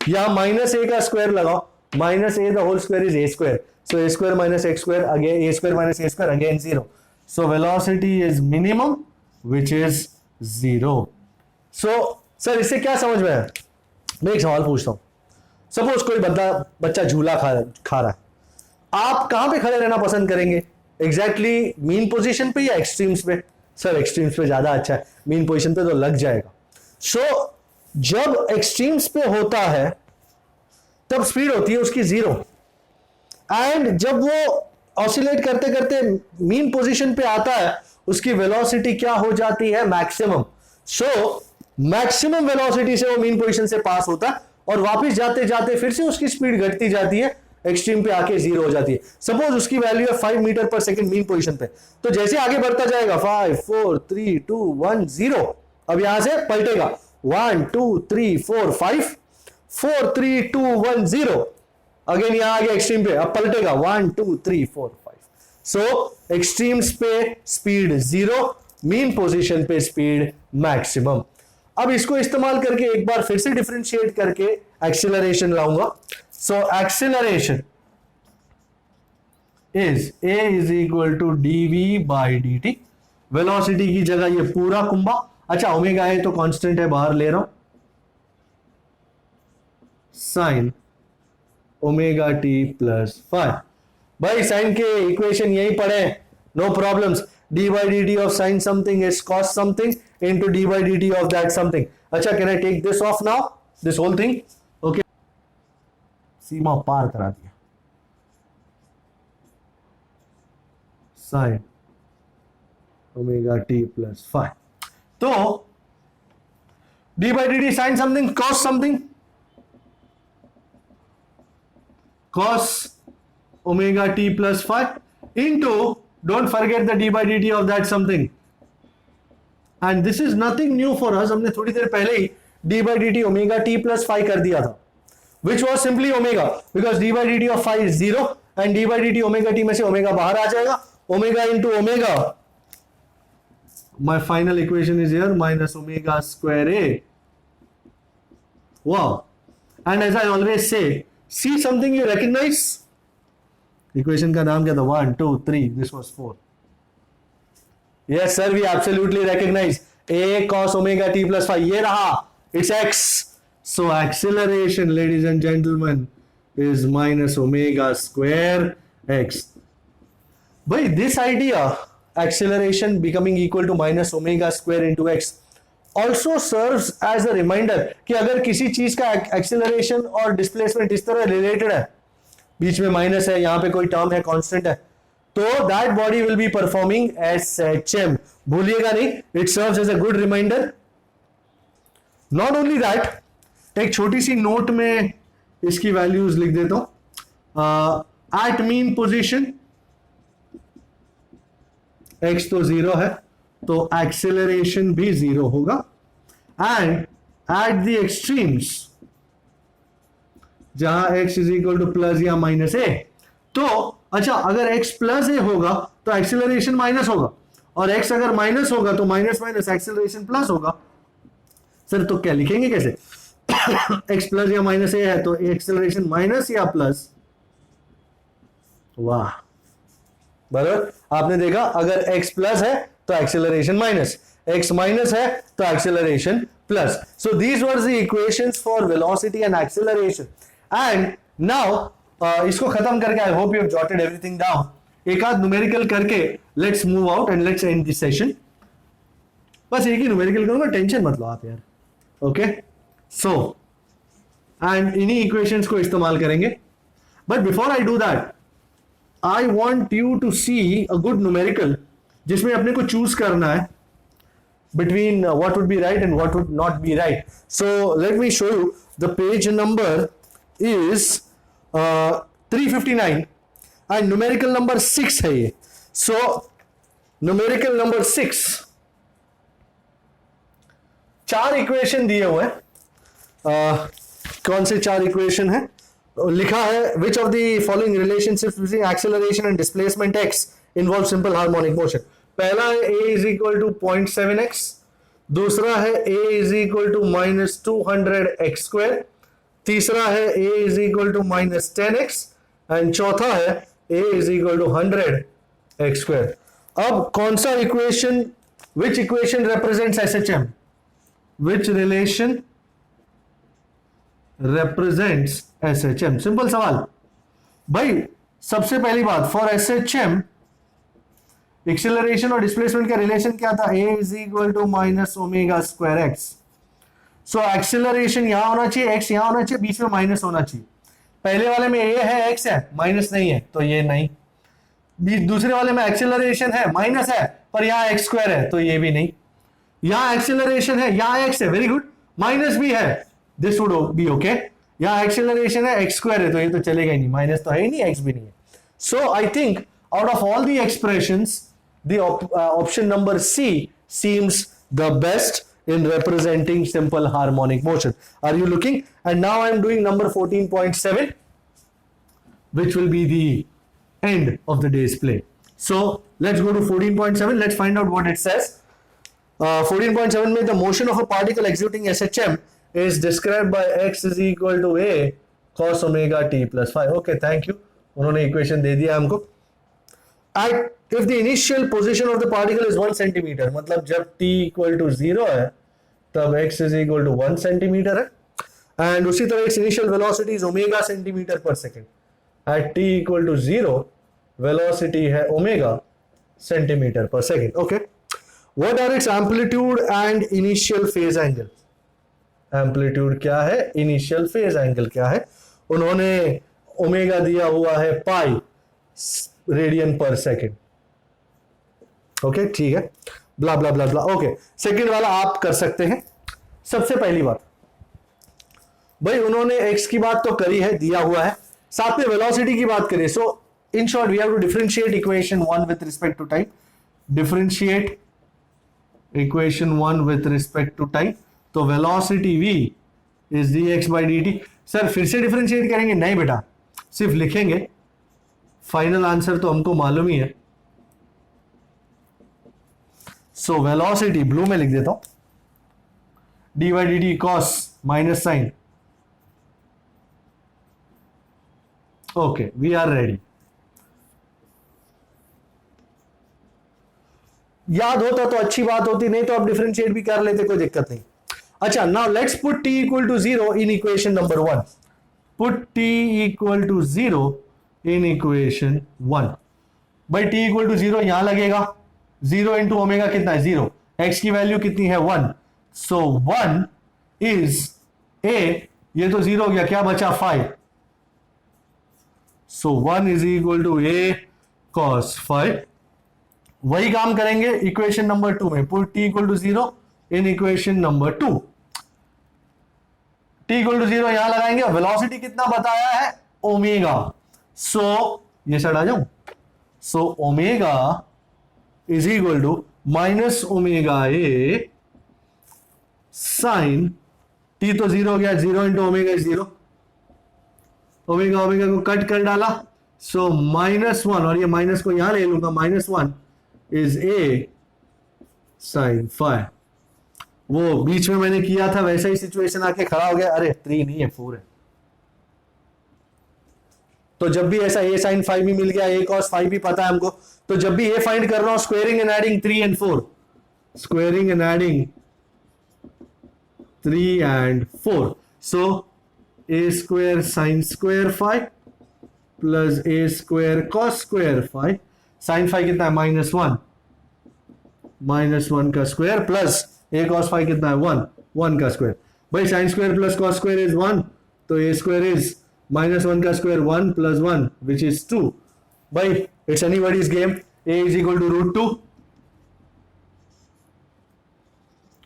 या माइनस ए का स्क्वायर लगाओ, minus a the whole square is a square. So a square minus x square again a square minus a square again 0. So velocity is minimum which is 0. So sir इससे क्या समझ में आया? मैं एक सवाल पूछता हूं. सपोज कोई बच्चा झूला खा रहा है, आप कहां पे खड़े रहना पसंद करेंगे? एग्जैक्टली मीन पोजीशन पे या एक्सट्रीम्स पे? सर एक्सट्रीम्स पे ज्यादा अच्छा है, मीन पोजीशन पे तो लग जाएगा. सो जब एक्सट्रीम्स पे होता है तब स्पीड होती है उसकी 0, एंड जब वो ऑसिलेट करते करते मीन पोजीशन पे आता है उसकी वेलोसिटी क्या हो जाती है? मैक्सिमम. सो मैक्सिमम वेलोसिटी से वो मीन पोजीशन से पास होता है और वापस जाते जाते फिर से उसकी स्पीड घटती जाती है, एक्सट्रीम पे आके 0 हो जाती है. सपोज उसकी वैल्यू है 5 मीटर पर सेकंड मीन पोजीशन पे, तो जैसे आगे बढ़ता जाएगा 5 4 3 2 1 0. अब यहां से पलटेगा 1 2 3 4 5 4 3 2 1 0. अगेन यहां आगे एक्सट्रीम पे, अब पलटेगा 1 2 3 4 5. सो एक्सट्रीम्स पे स्पीड 0, मीन पोजीशन पे स्पीड मैक्सिमम. अब इसको इस्तेमाल करके एक बार फिर से डिफरेंशिएट करके एक्सीलरेशन लाऊंगा. So acceleration is a is equal to dv by dt. Velocity की जगह ये पूरा कुंभा, अच्छा ओमेगा है तो कांस्टेंट है बाहर ले रहा हूं, साइन ओमेगा टी प्लस 5. भाई साइन के इक्वेशन यही पढ़े, no problems. d by dt of sin something is cos something into d by dt of that something. अच्छा, can I take this off now? This whole thing? Okay. सीमा पार करा दिया. sin omega t plus 5. तो d by dt sin something cos something, cos omega t plus 5 into, don't forget the d by dt of that something, and this is nothing new for us, हमने थोड़ी देर पहले ही d by d t omega T plus five कर दिया था, which was simply omega, because d by d t of five is zero and d by d t omega t में से ओमेगा बाहर आ जाएगा, omega into omega, my final equation is here, minus omega square a. Wow. And as I always say, see something you recognize? Equation का नाम क्या था? 1, 2, 3. This was 4. Yes sir, we absolutely recognize a cos omega t plus 5. ये रहा. It's x. So acceleration, ladies and gentlemen, is minus omega square x. By this idea, acceleration becoming equal to minus omega square into x also serves as a reminder कि अगर किसी चीज का acceleration और displacement इस तरह related है, बीच में माइनस है, यहां पे कोई टर्म है, कांस्टेंट है, तो that body will be performing SHM. भूलिएगा नहीं, it serves as a good reminder. Not only that, एक छोटी सी नोट में इसकी वैल्यूज लिख देता हूं. At mean position x तो जीरो है, तो एक्सेलरेशन भी जीरो होगा, एंड एट द एक्सट्रीम्स जहां x is equal two plus या माइनस ए, तो अच्छा अगर x प्लस ए होगा तो एक्सेलरेशन माइनस होगा, और x अगर माइनस होगा तो माइनस माइनस एक्सेलरेशन प्लस होगा. सर तो क्या लिखेंगे कैसे? x प्लस या माइनस ए है तो एक्सेलरेशन माइनस या प्लस. वाह, बराबर. आपने देखा अगर x प्लस है तो एक्सेलरेशन माइनस, x माइनस है तो acceleration plus. So these were the equations for velocity and acceleration. And now इसको खत्म करके आई hope you have jotted everything down. एक आध न्यूमेरिकल करके let's move out and let's end this session. बस एक ही न्यूमेरिकल करूंगा, टेंशन मत लो आप यार. ओके, सो एंड इन्हीं इक्वेशंस को इस्तेमाल करेंगे. But before I do that, I want you to see a good numerical जिसमें अपने को चूज करना है between what would be right and what would not be right. So let me show you. The page number is 359 and numerical number 6 है ये. So numerical number 6, चार equation दिए हुए हैं. कौन से चार इक्वेशन है? लिखा है which of the following relationships between acceleration and displacement x involve simple harmonic motion. पहला है a is equal to 0.7x, दूसरा है a is equal to minus 200x square, तीसरा है a is equal to minus 10x and चौथा है a is equal to 100x square. अब कौन सा equation, which equation represents SHM? Which relation represents SHM? Simple सवाल भाई. सबसे पहली बात, फॉर SHM एक्सेलरेशन और डिस्प्लेसमेंट का रिलेशन क्या था? a is equal to minus omega square x. So acceleration यहां होना चाहिए, x यहां होना चाहिए, बीच में माइनस होना चाहिए. पहले वाले में a है, x है, माइनस नहीं है, तो ये नहीं. दूसरे वाले में एक्सेलरेशन है, माइनस है, पर यहां x स्क्वायर है, तो ये भी नहीं. यहां एक्सेलरेशन है, यहां x है, वेरी गुड, माइनस भी है, दिस वुड बी ओके. यहां एक्सेलरेशन है, x स्क्वायर है, तो ये तो चलेगा ही नहीं, माइनस तो है ही नहीं, x भी नहीं है. So I think out of all the expressions the option number C seems the best in representing simple harmonic motion. Are you looking? And now I am doing number 14.7, which will be the end of the day's play. So let's go to 14.7. Let's find out what it says. 14.7 में the motion of a particle executing SHM is described by x is equal to a cos omega t plus 5. Okay, thank you. उन्होंने equation दे दिया हमको. If the initial position of the particle is 1 centimeter, मतलब जब t equal to 0 है तब x is equal to 1 centimeter है, and उसी तरह its initial velocity is omega centimeter per second. At t equal to 0 velocity है omega centimeter per second. Okay, what are its amplitude and initial phase angle? Amplitude क्या है, initial phase angle क्या है? उन्होंने omega दिया हुआ है pi radian per second. Okay, ठीक है, ब्ला ब्ला ब्ला ब्ला. ओके, सेकेंड वाला आप कर सकते हैं. सबसे पहली बात भाई, उन्होंने x की बात तो करी है, दिया हुआ है, साथ में वेलोसिटी की बात करिए. So in short we have to differentiate equation 1 with respect to time. Differentiate equation 1 with respect to time, तो velocity v is dx by dt। Sir फिर से डिफरेंशिएट करेंगे? नहीं बेटा, सिर्फ लिखेंगे, फाइनल आंसर तो हमको मालूम ही है। सो वेलोसिटी ब्लू में लिख देता हूं, d by d t cos minus sine. Okay, we are ready. याद होता तो अच्छी बात होती, नहीं तो आप डिफरेंशिएट भी कर लेते, कोई दिक्कत नहीं। अच्छा, now let's put t equal to 0 in equation number 1। Put t equal to 0 in equation 1। भाई t इक्वल टू 0 यहां लगेगा, 0 इंटू ओमेगा कितना है? 0। x की वैल्यू कितनी है? 1। सो 1 इज a, ये तो 0 हो गया, क्या बचा? 5। So 1 is equal to a cos 5। वही काम करेंगे इक्वेशन नंबर 2 में। Put t equal to 0 in equation number 2। t equal to 0 यहां लगाएंगे, वेलोसिटी कितना बताया है? ओमेगा। सो ये साइड आ जाऊं, so omega is equal to minus omega a sine, t तो 0 हो गया, 0 into omega is 0, omega omega को कट कर डाला, सो -1, और ये माइनस को यहां ले लूंगा, -1 इज ए साइन 5। वो बीच में मैंने किया था वैसा ही सिचुएशन आके खड़ा हो गया, अरे 3 नहीं है 4 है। तो जब भी ऐसा a sin 5 भी मिल गया, a cos 5 भी पता है हमको, तो जब भी a फाइंड कर रहा हूं, squaring and adding 3 and 4, squaring and adding 3 and 4, so a square sin square 5 plus a square cos square 5, sin 5 कितना है? -1, -1 का स्क्वायर प्लस a cos 5 कितना है? 1, 1 का स्क्वायर। भाई sin square plus cos square is 1, तो a स्क्वायर इज -1 का square 1 plus 1 which is 2। भाई it's anybody's game, a is equal to √2,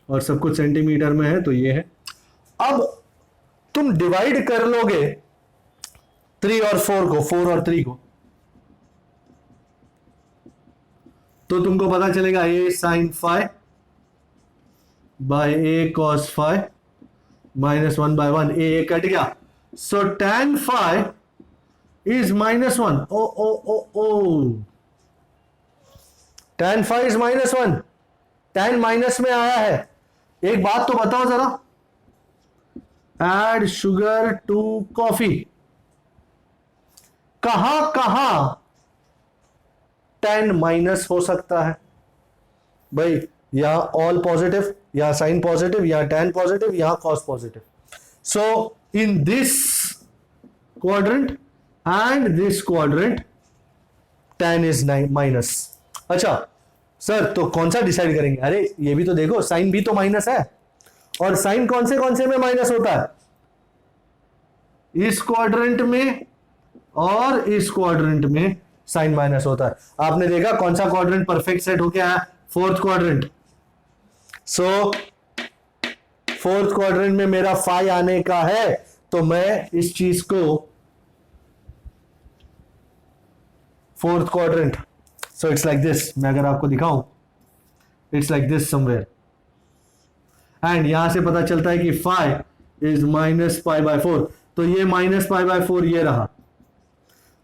और सब कुछ सेंटीमीटर में है, तो ये है। अब तुम डिवाइड कर लोगे 3 और 4 को, 4 और 3 को, तो तुमको पता चलेगा a sin 5 by a cos 5 -1 by 1, a cut गया, so tan 5 is -1। Oh tan 5 is -1, tan minus में आया है। एक बात तो बताओ जरा, एड शुगर टू कॉफी, कहां कहां tan माइनस हो सकता है? भाई यहां ऑल पॉजिटिव, यहां साइन पॉजिटिव, यहां tan पॉजिटिव, यहां cos positive. So in this quadrant and this quadrant tan is minus. अच्छा सर, तो कौन सा डिसाइड करेंगे? अरे ये भी तो देखो, साइन भी तो माइनस है, और साइन कौन से में माइनस होता है? इस क्वाड्रेंट में और इस क्वाड्रेंट में साइन माइनस होता है। आपने देखा कौन सा क्वाड्रेंट परफेक्ट सेट होके आया? 4th quadrant. सो 4th क्वाड्रेंट में मेरा फाई आने का है, तो मैं इस चीज को 4th quadrant, so it's like this. मैं अगर आपको दिखाऊं, it's like this somewhere, and यहां से पता चलता है कि फाई इज -π/4, तो ये -π/4 ये रहा।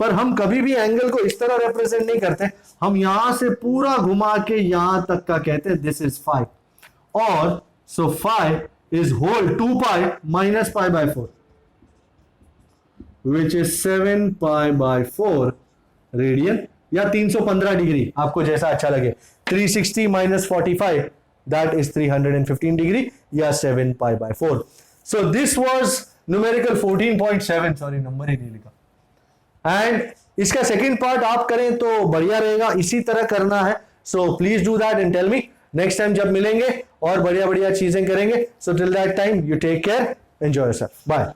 पर हम कभी भी एंगल को इस तरह रिप्रेजेंट नहीं करते, हम यहां से पूरा घुमा के यहां तक का कहते हैं दिस इज फाई, और so phi is whole 2π -π/4 which is 7π/4 radian, या 315 डिग्री, आपको जैसा अच्छा लगे। 360 - 45 दैट इज 315 डिग्री, या 7π/4। So this was numerical 14.7, sorry number ही नहीं लिखा। एंड इसका सेकंड पार्ट आप करें तो बढ़िया रहेगा, इसी तरह करना है। So please do that and tell me next time जब मिलेंगे और बढ़िया बढ़िया चीजें करेंगे। So till that time you take care, enjoy yourself, bye.